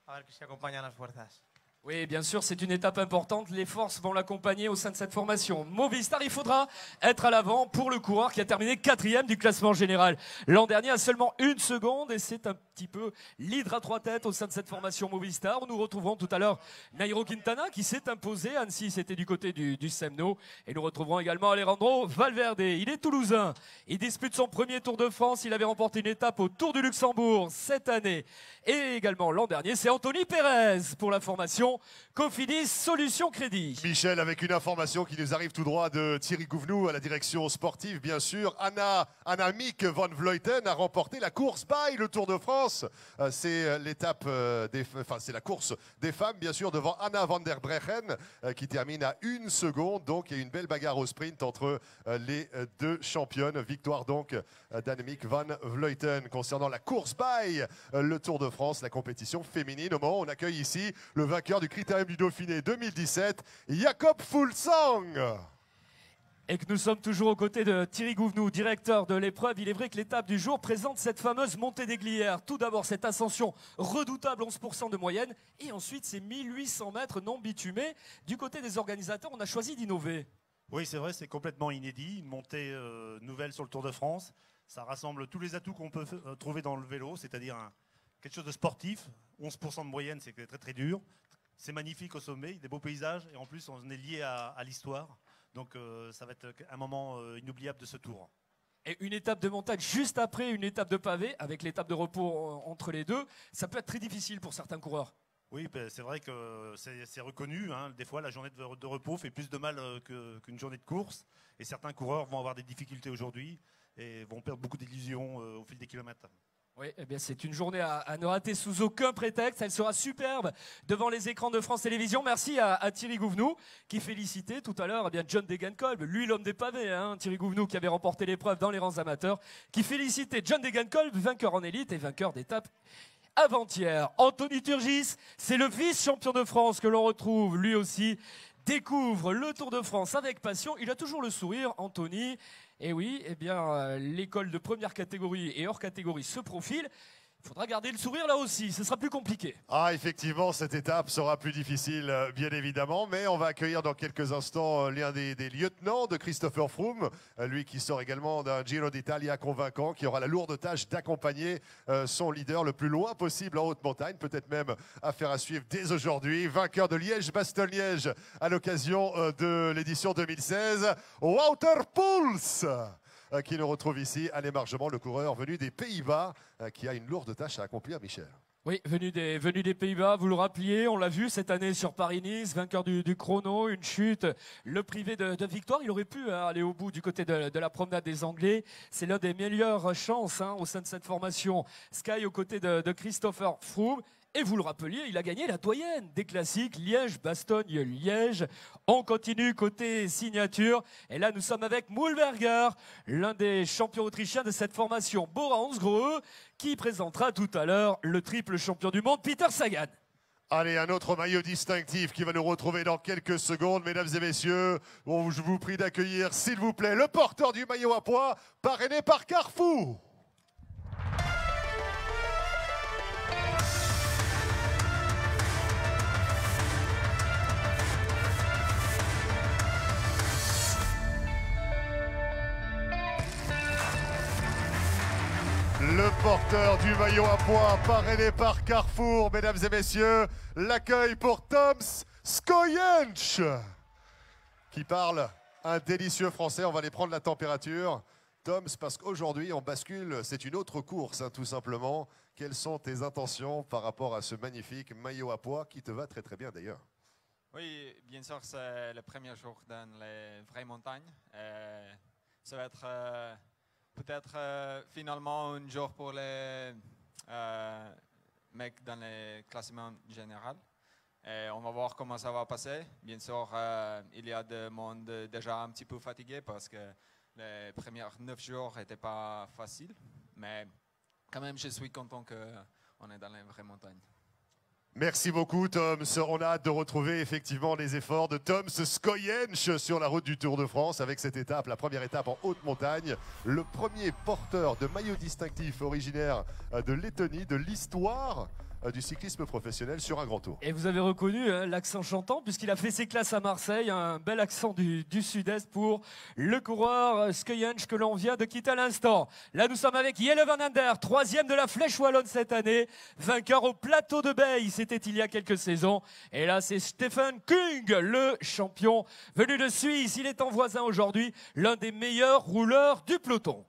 a ver si acompañan las fuerzas. Oui, bien sûr, c'est une étape importante. Les forces vont l'accompagner au sein de cette formation Movistar. Il faudra être à l'avant pour le coureur qui a terminé 4e du classement général l'an dernier à seulement 1 seconde. Et c'est un petit peu l'hydre à 3 têtes au sein de cette formation Movistar. Nous retrouverons tout à l'heure Nairo Quintana qui s'est imposé. Annecy, c'était du côté du Semno. Et nous retrouverons également Alejandro Valverde. Il est toulousain. Il dispute son premier Tour de France. Il avait remporté une étape au Tour du Luxembourg cette année. Et également l'an dernier, c'est Anthony Pérez pour la formation Cofidis Solutions Crédit. Michel, avec une information qui nous arrive tout droit de Thierry Gouvenou à la direction sportive, bien sûr. Annemiek van Vleuten a remporté la course by le Tour de France. C'est l'étape c'est la course des femmes, bien sûr, devant Anna van der Breggen qui termine à 1 seconde. Donc, il y a une belle bagarre au sprint entre les 2 championnes. Victoire donc d'Annemiek van Vleuten. Concernant la course by le Tour de France, la compétition féminine, au moment où on accueille ici le vainqueur du Critérium du Dauphiné 2017, Jakob Fuglsang. Et que nous sommes toujours aux côtés de Thierry Gouvenou, directeur de l'épreuve. Il est vrai que l'étape du jour présente cette fameuse montée des Glières. Tout d'abord, cette ascension redoutable, 11% de moyenne. Et ensuite, ces 1800 mètres non bitumés. Du côté des organisateurs, on a choisi d'innover. Oui, c'est vrai, c'est complètement inédit. Une montée nouvelle sur le Tour de France. Ça rassemble tous les atouts qu'on peut trouver dans le vélo, c'est-à-dire quelque chose de sportif. 11% de moyenne, c'est très très dur. c'est magnifique au sommet, des beaux paysages et en plus on est lié à l'histoire. Donc ça va être un moment inoubliable de ce tour. Et une étape de montagne juste après une étape de pavé, avec l'étape de repos entre les deux, ça peut être très difficile pour certains coureurs. Oui, ben, c'est vrai que c'est reconnu. Hein. Des fois, la journée de repos fait plus de mal qu'une journée de course. Et certains coureurs vont avoir des difficultés aujourd'hui et vont perdre beaucoup d'illusions au fil des kilomètres. Oui, eh bien c'est une journée à ne rater sous aucun prétexte. Elle sera superbe devant les écrans de France Télévisions. Merci à Thierry Gouvenou qui félicitait tout à l'heure John Degenkolb, lui l'homme des pavés, hein, Thierry Gouvenou qui avait remporté l'épreuve dans les rangs amateurs, qui félicitait John Degenkolb, vainqueur en élite et vainqueur d'étape avant-hier. Anthony Turgis, c'est le vice-champion de France que l'on retrouve lui aussi. Découvre le Tour de France avec passion. Il a toujours le sourire, Anthony. Et oui, eh bien, l'école de première catégorie et hors catégorie se profile. Il faudra garder le sourire là aussi, ce sera plus compliqué. Ah, effectivement, cette étape sera plus difficile, bien évidemment, mais on va accueillir dans quelques instants l'un des lieutenants de Christopher Froome, lui qui sort également d'un Giro d'Italia convaincant, qui aura la lourde tâche d'accompagner son leader le plus loin possible en haute montagne, peut-être même affaire à suivre dès aujourd'hui. Vainqueur de Liège-Bastogne-Liège à l'occasion de l'édition 2016, Wouter Poels, qui nous retrouve ici à l'émargement, le coureur venu des Pays-Bas, qui a une lourde tâche à accomplir, Michel. Oui, venu des Pays-Bas, vous le rappeliez, on l'a vu cette année sur Paris-Nice, vainqueur du chrono, une chute, le privé de victoire. Il aurait pu aller au bout du côté de la promenade des Anglais. C'est l'un des meilleures chances au sein de cette formation Sky aux côtés de Christopher Froome. Et vous le rappeliez, il a gagné la doyenne des classiques, Liège-Bastogne-Liège. On continue côté signature. Et là, nous sommes avec Mühlberger, l'un des champions autrichiens de cette formation, Bora Hansgrohe, qui présentera tout à l'heure le triple champion du monde, Peter Sagan. Allez, un autre maillot distinctif qui va nous retrouver dans quelques secondes, mesdames et messieurs. Bon, je vous prie d'accueillir, s'il vous plaît, le porteur du maillot à pois, parrainé par Carrefour. Le porteur du maillot à pois, parrainé par Carrefour, mesdames et messieurs, l'accueil pour Toms Skojensch, qui parle un délicieux français. On va aller prendre la température. Toms, parce qu'aujourd'hui, on bascule, c'est une autre course, tout simplement. Quelles sont tes intentions par rapport à ce magnifique maillot à pois qui te va très très bien d'ailleurs? Oui, bien sûr, c'est le premier jour dans les vraies montagnes. Ça va être peut-être finalement un jour pour les mecs dans les classements généraux. Et on va voir comment ça va passer. Bien sûr, il y a des monde déjà un petit peu fatigué parce que les premiers 9 jours n'étaient pas faciles. Mais quand même, je suis content qu'on est dans les vraies montagnes. Merci beaucoup, Toms. On a hâte de retrouver effectivement les efforts de Toms Skojensch sur la route du Tour de France avec cette étape, la première étape en haute montagne. Le premier porteur de maillot distinctif originaire de Lettonie, de l'histoire du cyclisme professionnel sur un grand tour. Et vous avez reconnu l'accent chantant puisqu'il a fait ses classes à Marseille, un bel accent du sud-est pour le coureur Skojensch que l'on vient de quitter à l'instant. Là nous sommes avec Jelle van Ander, 3e de la Flèche Wallonne cette année, vainqueur au plateau de Beille, c'était il y a quelques saisons. Et là c'est Stefan Kung, le champion venu de Suisse, il est en voisin aujourd'hui, l'un des meilleurs rouleurs du peloton.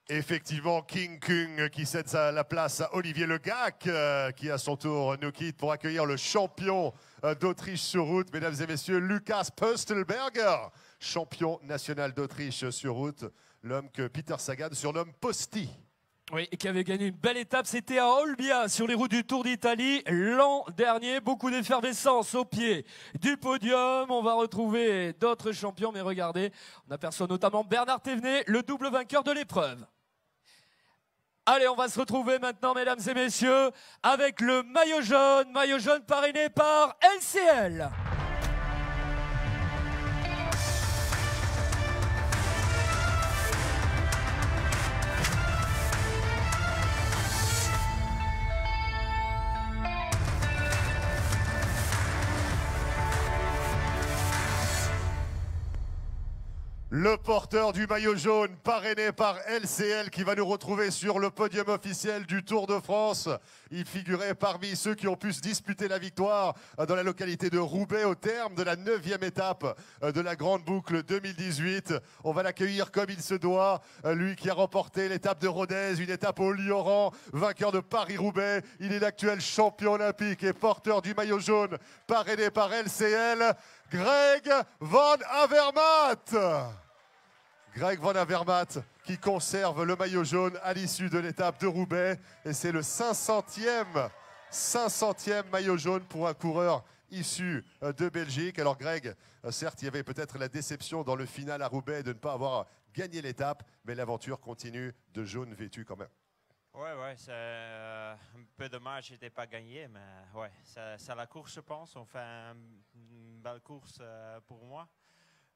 Effectivement, King Kung qui cède la place à Olivier Le Gac, qui à son tour nous quitte pour accueillir le champion d'Autriche sur route, mesdames et messieurs, Lukas Pöstlberger, champion national d'Autriche sur route, l'homme que Peter Sagan surnomme Posti. Oui, et qui avait gagné une belle étape, c'était à Olbia, sur les routes du Tour d'Italie, l'an dernier. Beaucoup d'effervescence au pied du podium. On va retrouver d'autres champions, mais regardez, on aperçoit notamment Bernard Thévenet, le double vainqueur de l'épreuve. Allez, on va se retrouver maintenant, mesdames et messieurs, avec le maillot jaune parrainé par LCL. Le porteur du maillot jaune, parrainé par LCL, qui va nous retrouver sur le podium officiel du Tour de France. Il figurait parmi ceux qui ont pu se disputer la victoire dans la localité de Roubaix au terme de la 9e étape de la Grande Boucle 2018. On va l'accueillir comme il se doit. Lui qui a remporté l'étape de Rodez, une étape au Lioran, vainqueur de Paris-Roubaix. Il est l'actuel champion olympique et porteur du maillot jaune, parrainé par LCL. Greg Van Avermaet. Greg Van Avermaet qui conserve le maillot jaune à l'issue de l'étape de Roubaix. Et c'est le 500e maillot jaune pour un coureur issu de Belgique. Alors Greg, certes, il y avait peut-être la déception dans le final à Roubaix de ne pas avoir gagné l'étape, mais l'aventure continue de jaune vêtu quand même. Ouais, c'est un peu dommage, je n'étais pas gagné, mais ouais, c'est la course, je pense. On fait une belle course pour moi.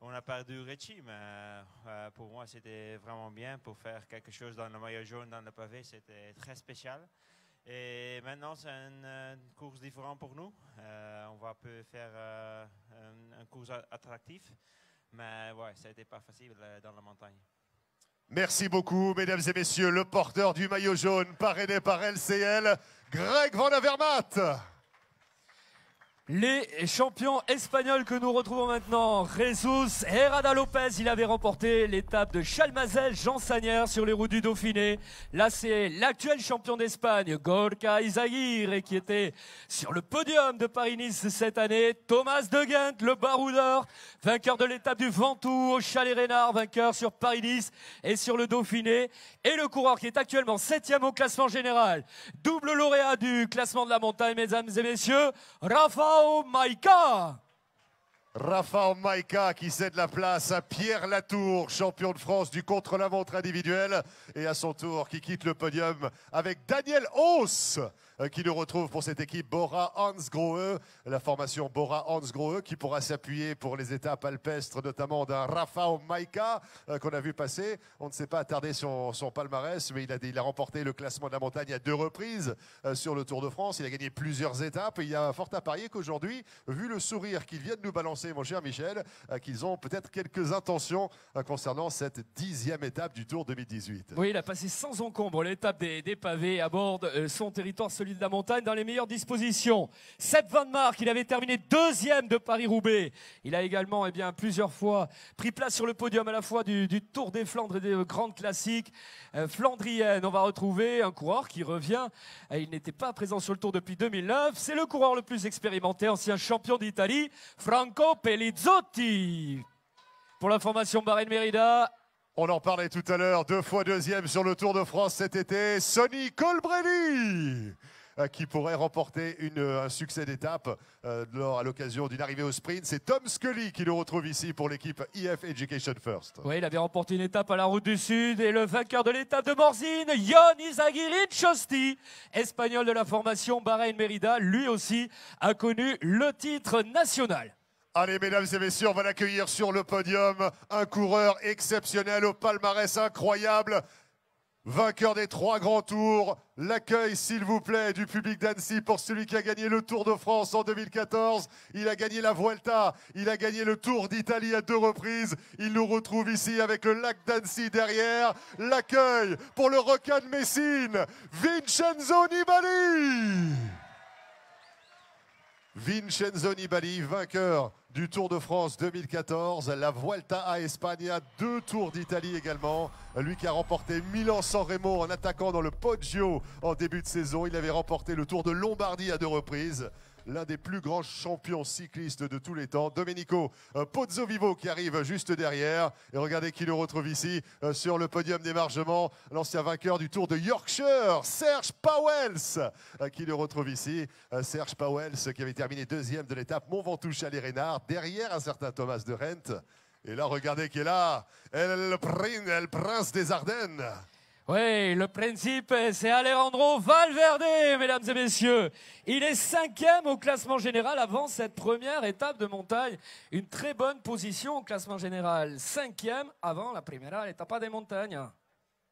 On a perdu Richie, mais pour moi, c'était vraiment bien pour faire quelque chose dans le maillot jaune, dans le pavé. C'était très spécial. Et maintenant, c'est une course différente pour nous. On va peu faire une course attractive, mais ouais, ça n'était pas facile dans la montagne. Merci beaucoup, mesdames et messieurs. Le porteur du maillot jaune, parrainé par LCL, Greg Van Avermaet. Les champions espagnols que nous retrouvons maintenant, Jesus Herrada Lopez, il avait remporté l'étape de Chalmazel, Jean Sagnières sur les routes du Dauphiné. Là, c'est l'actuel champion d'Espagne, Gorka Izaguirre, qui était sur le podium de Paris-Nice cette année. Thomas de Gendt, le baroudeur, vainqueur de l'étape du Ventoux au Chalet-Reynard, vainqueur sur Paris-Nice et sur le Dauphiné. Et le coureur qui est actuellement 7e au classement général, double lauréat du classement de la montagne, mesdames et messieurs, Rafał Majka. Rafał Majka qui cède la place à Pierre Latour, champion de France du contre-la-montre individuel. Et à son tour, qui quitte le podium avec Daniel Haus, qui nous retrouve pour cette équipe Bora Hansgrohe. La formation Bora Hansgrohe qui pourra s'appuyer pour les étapes alpestres, notamment d'un Rafał Majka qu'on a vu passer. On ne s'est pas attardé sur son palmarès, mais il a remporté le classement de la montagne à 2 reprises sur le Tour de France. Il a gagné plusieurs étapes et il y a fort à parier qu'aujourd'hui, vu le sourire qu'il vient de nous balancer, mon cher Michel, qu'ils ont peut-être quelques intentions concernant cette 10e étape du Tour 2018. Oui, il a passé sans encombre l'étape des pavés à bord de son territoire solide de la montagne dans les meilleures dispositions. Sepp Van Mark, il avait terminé 2e de Paris-Roubaix. Il a également plusieurs fois pris place sur le podium à la fois du Tour des Flandres et des grandes classiques flandriennes. On va retrouver un coureur qui revient. Il n'était pas présent sur le Tour depuis 2009. C'est le coureur le plus expérimenté, ancien champion d'Italie, Franco Pelizzotti. Pour la formation Bahreïn-Merida. On en parlait tout à l'heure, 2 fois 2e sur le Tour de France cet été, Sonny Colbrelli, qui pourrait remporter un succès d'étape à l'occasion d'une arrivée au sprint. C'est Tom Scully qui le retrouve ici pour l'équipe IF Education First. Oui, il avait remporté une étape à la Route du Sud et le vainqueur de l'étape de Morzine, Jon Izagirre Chosti, espagnol de la formation Bahreïn-Merida, lui aussi a connu le titre national. Allez, mesdames et messieurs, on va l'accueillir sur le podium. Un coureur exceptionnel au palmarès incroyable. Vainqueur des 3 grands tours. L'accueil, s'il vous plaît, du public d'Annecy pour celui qui a gagné le Tour de France en 2014. Il a gagné la Vuelta. Il a gagné le Tour d'Italie à 2 reprises. Il nous retrouve ici avec le lac d'Annecy derrière. L'accueil pour le requin de Messine, Vincenzo Nibali. Vincenzo Nibali, vainqueur du Tour de France 2014, la Vuelta a España, 2 Tours d'Italie également. Lui qui a remporté Milan-San Remo en attaquant dans le Poggio en début de saison. Il avait remporté le Tour de Lombardie à 2 reprises. L'un des plus grands champions cyclistes de tous les temps, Domenico Pozzovivo, qui arrive juste derrière. Et regardez qui le retrouve ici sur le podium d'émargement, l'ancien vainqueur du Tour de Yorkshire, Serge Pauwels, qui le retrouve ici. Serge Pauwels qui avait terminé 2e de l'étape Mont Ventoux-Chalet-Reynard, derrière un certain Thomas de Gendt. Et là, regardez qui est là, El Prince des Ardennes. Oui, le principe, c'est Alejandro Valverde, mesdames et messieurs. Il est 5e au classement général avant cette première étape de montagne. Une très bonne position au classement général. 5e avant la primera etapa de montaña.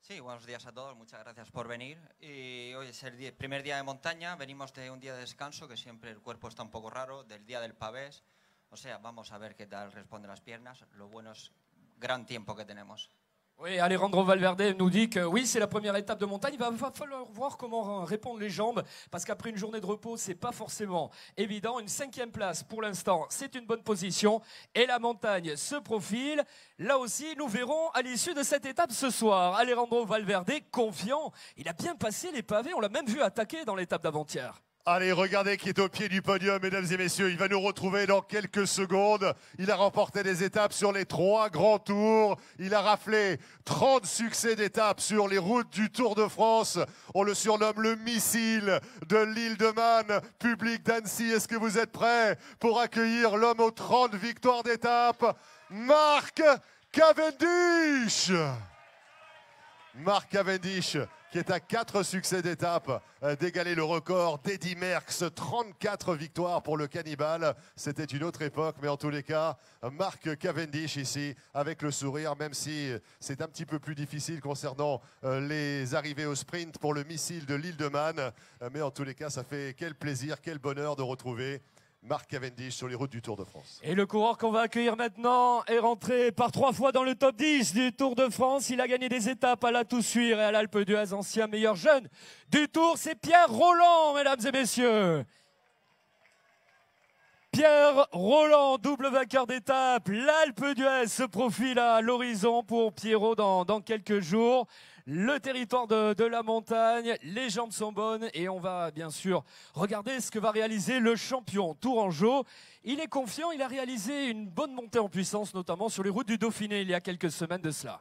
Sí, buenos días a todos, muchas gracias por venir. Y hoy es el primer día de montaña, venimos de un día de descanso, que siempre el cuerpo está un poco raro, del día del pavés. O sea, vamos a ver qué tal responden las piernas. Lo bueno es gran tiempo que tenemos. Oui, Alejandro Valverde nous dit que oui, c'est la première étape de montagne. Il va falloir voir comment répondre les jambes, parce qu'après une journée de repos, c'est pas forcément évident. Une 5e place pour l'instant, c'est une bonne position. Et la montagne se profile. Là aussi, nous verrons à l'issue de cette étape ce soir. Alejandro Valverde, confiant. Il a bien passé les pavés. On l'a même vu attaquer dans l'étape d'avant-hier. Allez, regardez qui est au pied du podium, mesdames et messieurs. Il va nous retrouver dans quelques secondes. Il a remporté des étapes sur les 3 grands tours. Il a raflé 30 succès d'étapes sur les routes du Tour de France. On le surnomme le missile de l'île de Man. Public d'Annecy, est-ce que vous êtes prêts pour accueillir l'homme aux 30 victoires d'étapes, Mark Cavendish? Mark Cavendish, qui est à 4 succès d'étape d'égaler le record d'Eddy Merckx, 34 victoires pour le cannibale. C'était une autre époque, mais en tous les cas, Mark Cavendish ici, avec le sourire, même si c'est un petit peu plus difficile concernant les arrivées au sprint pour le missile de l'île de Man. Mais en tous les cas, ça fait quel plaisir, quel bonheur de retrouver Mark Cavendish sur les routes du Tour de France. Et le coureur qu'on va accueillir maintenant est rentré par 3 fois dans le top 10 du Tour de France. Il a gagné des étapes à la Toussuire et à l'Alpe d'Huez, ancien meilleur jeune du Tour. C'est Pierre Rolland, mesdames et messieurs. Pierre Rolland, double vainqueur d'étape. L'Alpe d'Huez se profile à l'horizon pour Pierrot dans quelques jours. Le territoire de la montagne, les jambes sont bonnes et on va bien sûr regarder ce que va réaliser le champion tourangeau. Il est confiant, il a réalisé une bonne montée en puissance, notamment sur les routes du Dauphiné il y a quelques semaines de cela.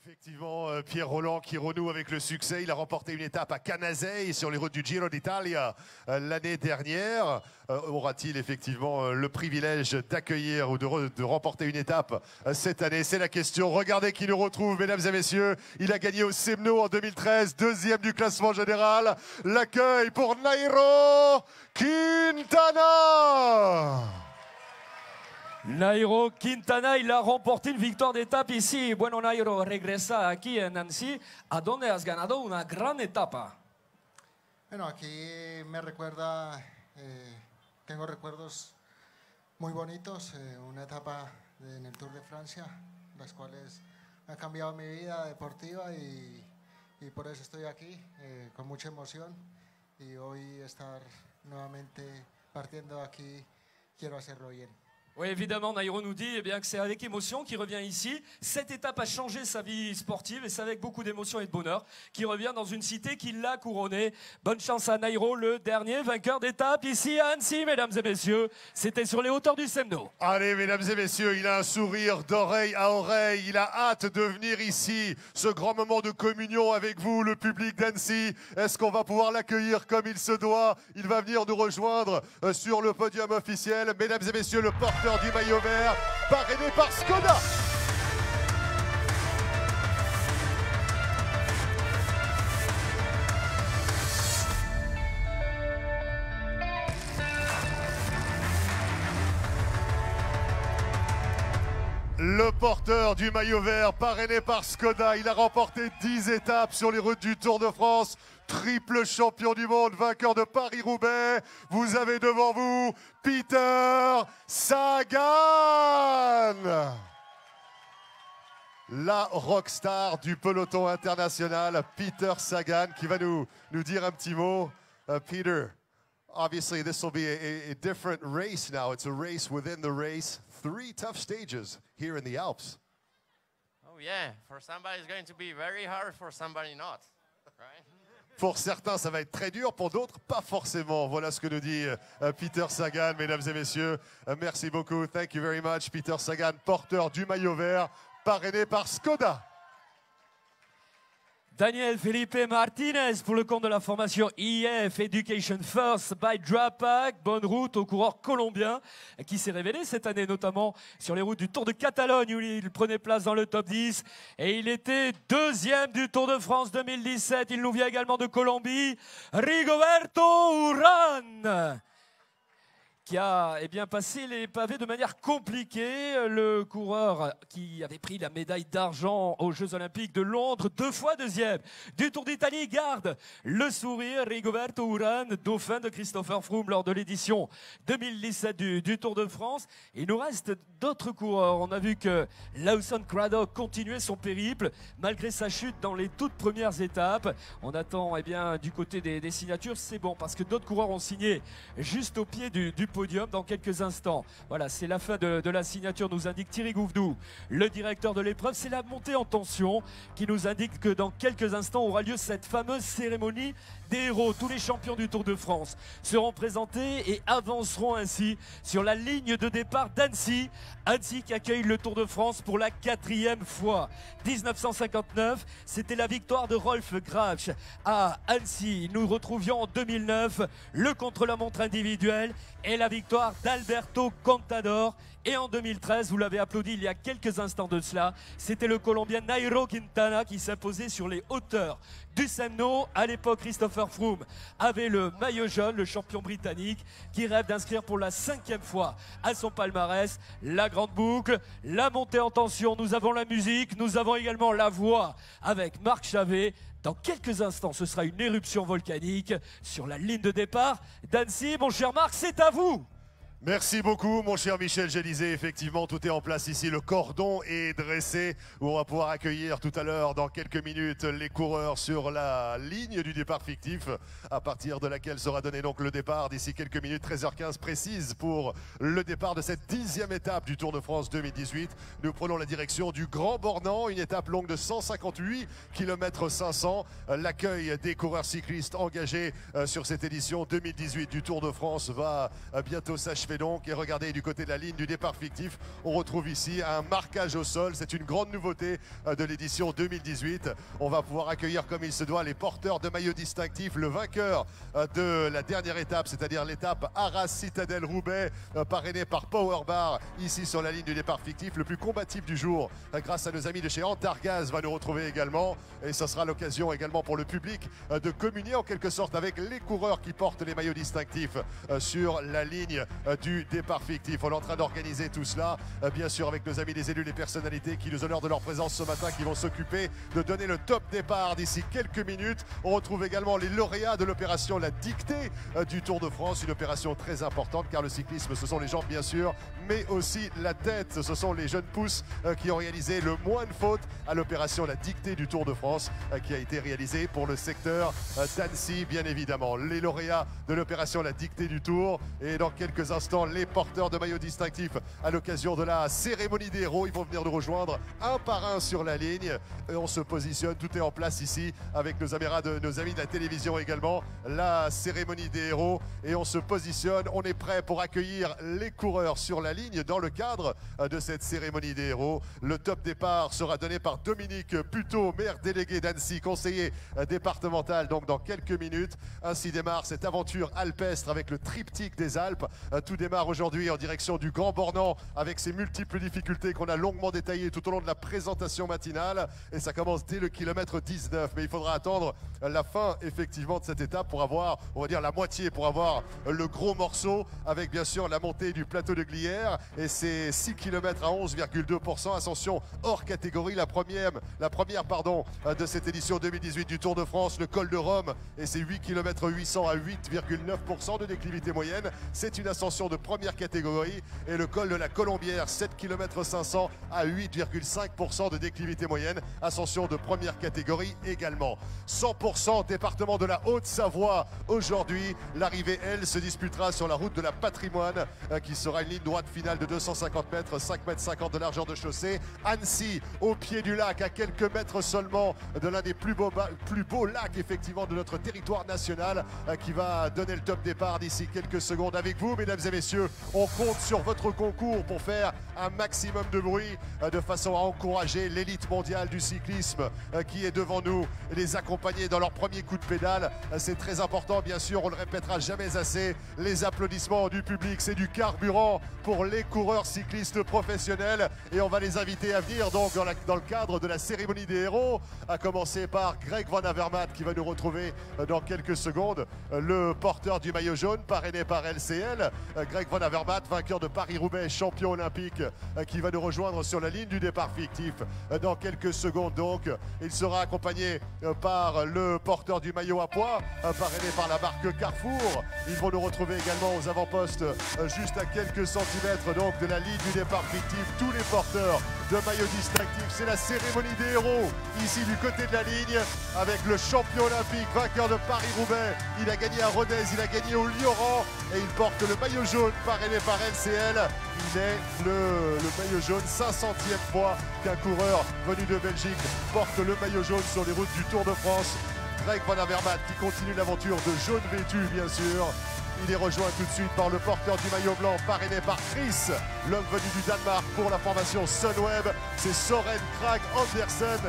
Effectivement, Pierre Rolland qui renoue avec le succès. Il a remporté une étape à Canazei sur les routes du Giro d'Italia l'année dernière. Aura-t-il effectivement le privilège d'accueillir ou de remporter une étape cette année? C'est la question. Regardez qui nous retrouve, mesdames et messieurs. Il a gagné au Semno en 2013, 2e du classement général. L'accueil pour Nairo Quintana. Nairo Quintana, il a remporté une victoire d'étape ici. Bueno, Nairo regresa aquí en Nancy, a donde has ganado una gran etapa. Bueno, aquí me recuerda, tengo recuerdos muy bonitos, una etapa en el Tour de Francia, las cuales han cambiado mi vida deportiva y por eso estoy aquí, con mucha emoción. Y hoy estar nuevamente partiendo aquí, quiero hacerlo bien. Oui, évidemment, Nairo nous dit que c'est avec émotion qu'il revient ici. Cette étape a changé sa vie sportive et c'est avec beaucoup d'émotion et de bonheur qu'il revient dans une cité qui l'a couronné. Bonne chance à Nairo, le dernier vainqueur d'étape ici à Annecy, mesdames et messieurs. C'était sur les hauteurs du Semno. Allez, mesdames et messieurs, il a un sourire d'oreille à oreille. Il a hâte de venir ici. Ce grand moment de communion avec vous, le public d'Annecy. Est-ce qu'on va pouvoir l'accueillir comme il se doit? Il va venir nous rejoindre sur le podium officiel. Mesdames et messieurs, le porteur du maillot vert, parrainé par Skoda. Le porteur du maillot vert, parrainé par Skoda, il a remporté 10 étapes sur les routes du Tour de France. Triple champion du monde, vainqueur de Paris-Roubaix. Vous avez devant vous Peter Sagan. La rockstar du peloton international, Peter Sagan, qui va nous dire un petit mot. Peter, obviously this will be a different race now. It's a race within the race. 3 tough stages here in the Alps. Oh yeah, for somebody it's going to be very hard, for somebody not, right? Pour certains, ça va être très dur, pour d'autres, pas forcément. Voilà ce que nous dit Peter Sagan, mesdames et messieurs. Merci beaucoup. Thank you very much, Peter Sagan, porteur du maillot vert, parrainé par Skoda. Daniel Felipe Martinez pour le compte de la formation IF Education First by Drapac. Bonne route au coureur colombien qui s'est révélé cette année, notamment sur les routes du Tour de Catalogne où il prenait place dans le top 10. Et il était 2e du Tour de France 2017. Il nous vient également de Colombie. Rigoberto Urán, qui a passé les pavés de manière compliquée. Le coureur qui avait pris la médaille d'argent aux Jeux Olympiques de Londres, 2 fois deuxième du Tour d'Italie, garde le sourire. Rigoberto Urán, dauphin de Christopher Froome lors de l'édition 2017 du Tour de France. Il nous reste d'autres coureurs. On a vu que Lawson Craddock continuait son périple malgré sa chute dans les toutes premières étapes. On attend du côté des signatures. C'est bon parce que d'autres coureurs ont signé juste au pied du podium dans quelques instants. Voilà, c'est la fin de la signature, nous indique Thierry Gouvenou, le directeur de l'épreuve. C'est la montée en tension qui nous indique que dans quelques instants aura lieu cette fameuse cérémonie des héros. Tous les champions du Tour de France seront présentés et avanceront ainsi sur la ligne de départ d'Annecy. Annecy qui accueille le Tour de France pour la 4e fois. 1959, c'était la victoire de Rolf Grach à Annecy. Nous retrouvions en 2009 le contre-la-montre individuel et la victoire d'Alberto Contador. Et en 2013, vous l'avez applaudi il y a quelques instants de cela, c'était le Colombien Nairo Quintana qui s'imposait sur les hauteurs du Semno. À l'époque, Christopher Froome avait le maillot jaune, le champion britannique, qui rêve d'inscrire pour la 5e fois à son palmarès la grande boucle, la montée en tension. Nous avons la musique, nous avons également la voix avec Marc Chavet. Dans quelques instants, ce sera une éruption volcanique sur la ligne de départ d'Annecy. Mon cher Marc, c'est à vous. Merci beaucoup, mon cher Michel Gélisée. Effectivement, tout est en place ici. Le cordon est dressé où on va pouvoir accueillir tout à l'heure, dans quelques minutes, les coureurs sur la ligne du départ fictif, à partir de laquelle sera donné donc le départ d'ici quelques minutes, 13h15 précise pour le départ de cette 10e étape du Tour de France 2018. Nous prenons la direction du Grand Bornand, une étape longue de 158 km 500. L'accueil des coureurs cyclistes engagés sur cette édition 2018 du Tour de France va bientôt s'achever. Donc, et regardez du côté de la ligne du départ fictif, on retrouve ici un marquage au sol. C'est une grande nouveauté de l'édition 2018. On va pouvoir accueillir comme il se doit les porteurs de maillots distinctifs, le vainqueur de la dernière étape, c'est-à-dire l'étape Arras-Citadelle-Roubaix, parrainé par Powerbar, ici sur la ligne du départ fictif. Le plus combatif du jour, grâce à nos amis de chez Antargaz, va nous retrouver également. Et ce sera l'occasion également pour le public de communier en quelque sorte avec les coureurs qui portent les maillots distinctifs sur la ligne du départ fictif. On est en train d'organiser tout cela, bien sûr avec nos amis les élus, les personnalités qui nous honorent de leur présence ce matin, qui vont s'occuper de donner le top départ d'ici quelques minutes. On retrouve également les lauréats de l'opération La Dictée du Tour de France, une opération très importante car le cyclisme ce sont les jambes bien sûr, mais aussi la tête. Ce sont les jeunes pousses qui ont réalisé le moins de fautes à l'opération La Dictée du Tour de France qui a été réalisée pour le secteur d'Annecy, bien évidemment. Les lauréats de l'opération La Dictée du Tour, et dans quelques instants les porteurs de maillots distinctifs à l'occasion de la cérémonie des héros. Ils vont venir nous rejoindre un par un sur la ligne et on se positionne, tout est en place ici avec nos amis de la télévision également. La cérémonie des héros et on se positionne, on est prêt pour accueillir les coureurs sur la ligne dans le cadre de cette cérémonie des héros. Le top départ sera donné par Dominique Puteau, maire délégué d'Annecy, conseiller départemental, donc dans quelques minutes. Ainsi démarre cette aventure alpestre avec le triptyque des Alpes. Tout démarre aujourd'hui en direction du Grand Bornand avec ses multiples difficultés qu'on a longuement détaillées tout au long de la présentation matinale. Et ça commence dès le kilomètre 19. Mais il faudra attendre la fin effectivement de cette étape pour avoir, on va dire la moitié, pour avoir le gros morceau avec bien sûr la montée du plateau de Glières. Et c'est 6 km à 11,2%. Ascension hors catégorie. La première de cette édition 2018 du Tour de France, le col de Rome. Et c'est 8 km 800 à 8,9% de déclivité moyenne. C'est une ascension de première catégorie. Et le col de la Colombière, 7 km 500 à 8,5% de déclivité moyenne. Ascension de première catégorie également. 100% département de la Haute-Savoie. Aujourd'hui, l'arrivée, elle, se disputera sur la route de la Patrimoine qui sera une ligne droite finale de 250 mètres, 5 mètres 50 de largeur de chaussée. Annecy, au pied du lac, à quelques mètres seulement de l'un des plus beaux lacs effectivement de notre territoire national qui va donner le top départ d'ici quelques secondes avec vous, mesdames et messieurs. On compte sur votre concours pour faire un maximum de bruit de façon à encourager l'élite mondiale du cyclisme qui est devant nous et les accompagner dans leur premier coup de pédale. C'est très important, bien sûr, on ne le répétera jamais assez. Les applaudissements du public, c'est du carburant pour les coureurs cyclistes professionnels et on va les inviter à venir donc dans le cadre de la cérémonie des héros, à commencer par Greg Van Avermaet qui va nous retrouver dans quelques secondes, le porteur du maillot jaune parrainé par LCL Greg Van Avermaet, vainqueur de Paris-Roubaix, champion olympique, qui va nous rejoindre sur la ligne du départ fictif dans quelques secondes. Donc, il sera accompagné par le porteur du maillot à pois, parrainé par la marque Carrefour. Ils vont nous retrouver également aux avant-postes, juste à quelques centimètres donc de la ligne du départ fictif. Tous les porteurs de maillots distinctifs. C'est la cérémonie des héros ici du côté de la ligne avec le champion olympique, vainqueur de Paris-Roubaix. Il a gagné à Rodez, il a gagné au Lioran et il porte le maillot jaune parrainé par LCL. Il est le maillot jaune, 500e fois qu'un coureur venu de Belgique porte le maillot jaune sur les routes du Tour de France. Greg Van Avermaet qui continue l'aventure de jaune vêtu, bien sûr. Il est rejoint tout de suite par le porteur du maillot blanc, parrainé par Chris, l'homme venu du Danemark pour la formation Sunweb. C'est Soren Kragh Andersen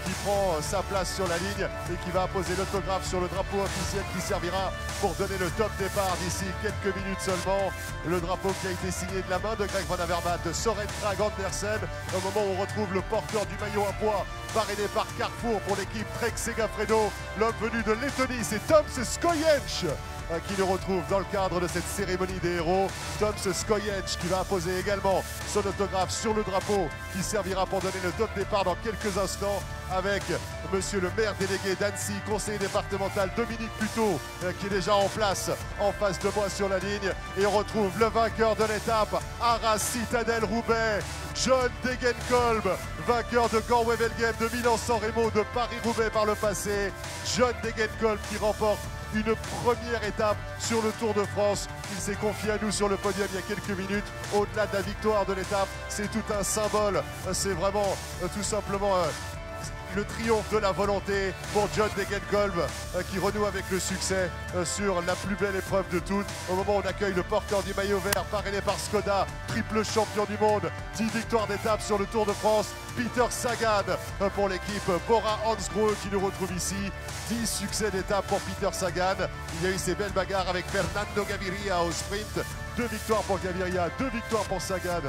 qui prend sa place sur la ligne et qui va apposer l'autographe sur le drapeau officiel qui servira pour donner le top départ d'ici quelques minutes seulement. Le drapeau qui a été signé de la main de Greg Van Avermaet, de Soren Kragh Andersen, au moment où on retrouve le porteur du maillot à pois, parrainé par Carrefour pour l'équipe Trek Segafredo. L'homme venu de Lettonie, c'est Toms Skojenc qui le retrouve dans le cadre de cette cérémonie des héros. Toms Skojenc qui va apposer également son autographe sur le drapeau qui servira pour donner le top départ dans quelques instants avec monsieur le maire délégué d'Annecy, conseiller départemental Dominique Puteaux qui est déjà en place en face de moi sur la ligne. Et on retrouve le vainqueur de l'étape Arras Citadel Roubaix, John Degenkolb, vainqueur de Gand-Wevelgem, de Milan-San Remo, de Paris-Roubaix par le passé. John Degenkolb qui remporte une première étape sur le Tour de France. Il s'est confié à nous sur le podium il y a quelques minutes. Au-delà de la victoire de l'étape, c'est tout un symbole. C'est vraiment tout simplement le triomphe de la volonté pour John Degenkolb qui renoue avec le succès sur la plus belle épreuve de toutes. Au moment où on accueille le porteur du maillot vert, parrainé par Skoda, triple champion du monde, 10 victoires d'étape sur le Tour de France. Peter Sagan pour l'équipe Bora Hansgrohe qui nous retrouve ici. 10 succès d'étape pour Peter Sagan. Il y a eu ces belles bagarres avec Fernando Gaviria au sprint. 2 victoires pour Gaviria, 2 victoires pour Sagan,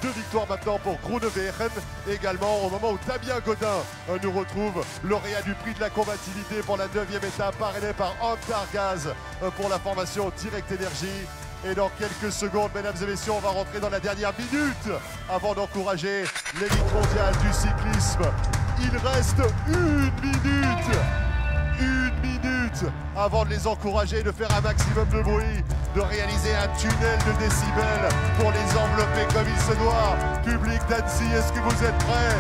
2 victoires maintenant pour Groenewegen. Également au moment où Damien Godin nous retrouve, lauréat du prix de la combativité pour la 9e étape, parrainé par Antargaz pour la formation Direct Energy. Et dans quelques secondes, mesdames et messieurs, on va rentrer dans la dernière minute avant d'encourager l'élite mondiale du cyclisme. Il reste une minute avant de les encourager, de faire un maximum de bruit, de réaliser un tunnel de décibels pour les envelopper comme il se doit. Public d'Annecy, est-ce que vous êtes prêts?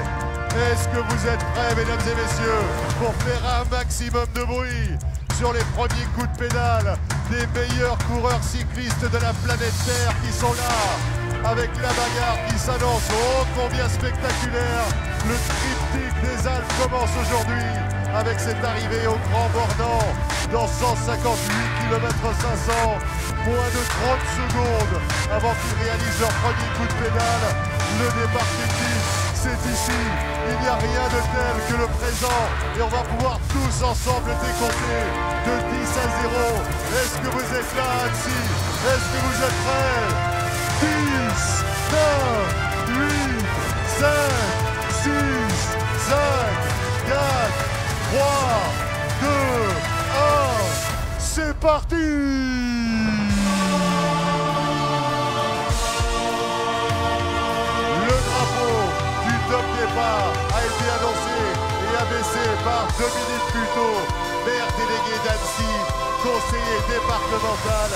Est-ce que vous êtes prêts, mesdames et messieurs, pour faire un maximum de bruit sur les premiers coups de pédale des meilleurs coureurs cyclistes de la planète Terre qui sont là, avec la bagarre qui s'annonce oh combien spectaculaire. Le triptyque des Alpes commence aujourd'hui avec cette arrivée au Grand Bornand dans 158 km 500, moins de 30 secondes avant qu'ils réalisent leur premier coup de pédale. Le départ fictif, c'est ici, il n'y a rien de tel que le présent et on va pouvoir tous ensemble décompter de 10 à 0. Est-ce que vous êtes là, Annecy? Est-ce que vous êtes prêts? 10, 9, 8, 7, 6, 5, 4, 3, 2, 1, c'est parti! Top départ a été annoncé et abaissé par Dominique Puteaux, maire délégué d'Annecy, conseiller départemental.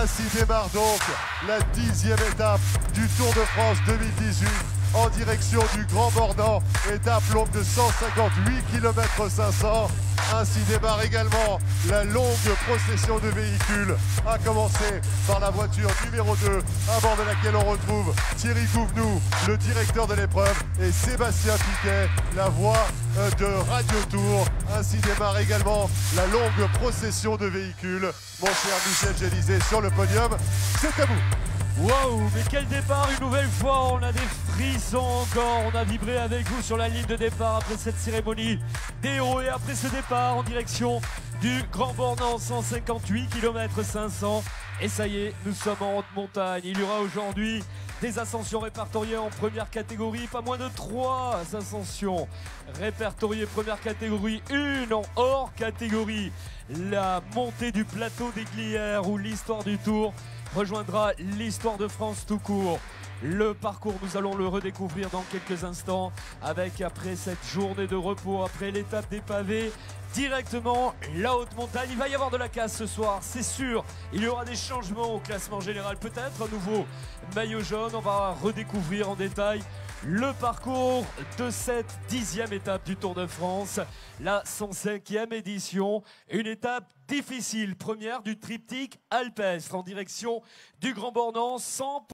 Ainsi démarre donc la 10e étape du Tour de France 2018 en direction du Grand Bornand, étape longue de 158 km 500. Ainsi démarre également la longue procession de véhicules, à commencer par la voiture numéro 2, à bord de laquelle on retrouve Thierry Gouvenou, le directeur de l'épreuve, et Sébastien Piquet, la voix de Radio Tour. Ainsi démarre également la longue procession de véhicules. Mon cher Michel Gélisé sur le podium, c'est à vous. Waouh, mais quel départ une nouvelle fois, on a des frissons encore, on a vibré avec vous sur la ligne de départ après cette cérémonie des héros et après ce départ en direction du Grand Bornand, 158 km 500 et ça y est, nous sommes en haute montagne. Il y aura aujourd'hui des ascensions répertoriées en première catégorie. Pas moins de 3 ascensions répertoriées première catégorie, une en hors catégorie. La montée du plateau des Glières où l'histoire du Tour rejoindra l'histoire de France tout court. Le parcours, nous allons le redécouvrir dans quelques instants avec, après cette journée de repos, après l'étape des pavés, directement la haute montagne. Il va y avoir de la casse ce soir, c'est sûr. Il y aura des changements au classement général, peut-être un nouveau maillot jaune. On va redécouvrir en détail le parcours de cette 10e étape du Tour de France, la 105e édition. Une étape difficile, première du triptyque alpestre en direction du Grand Bornand, 100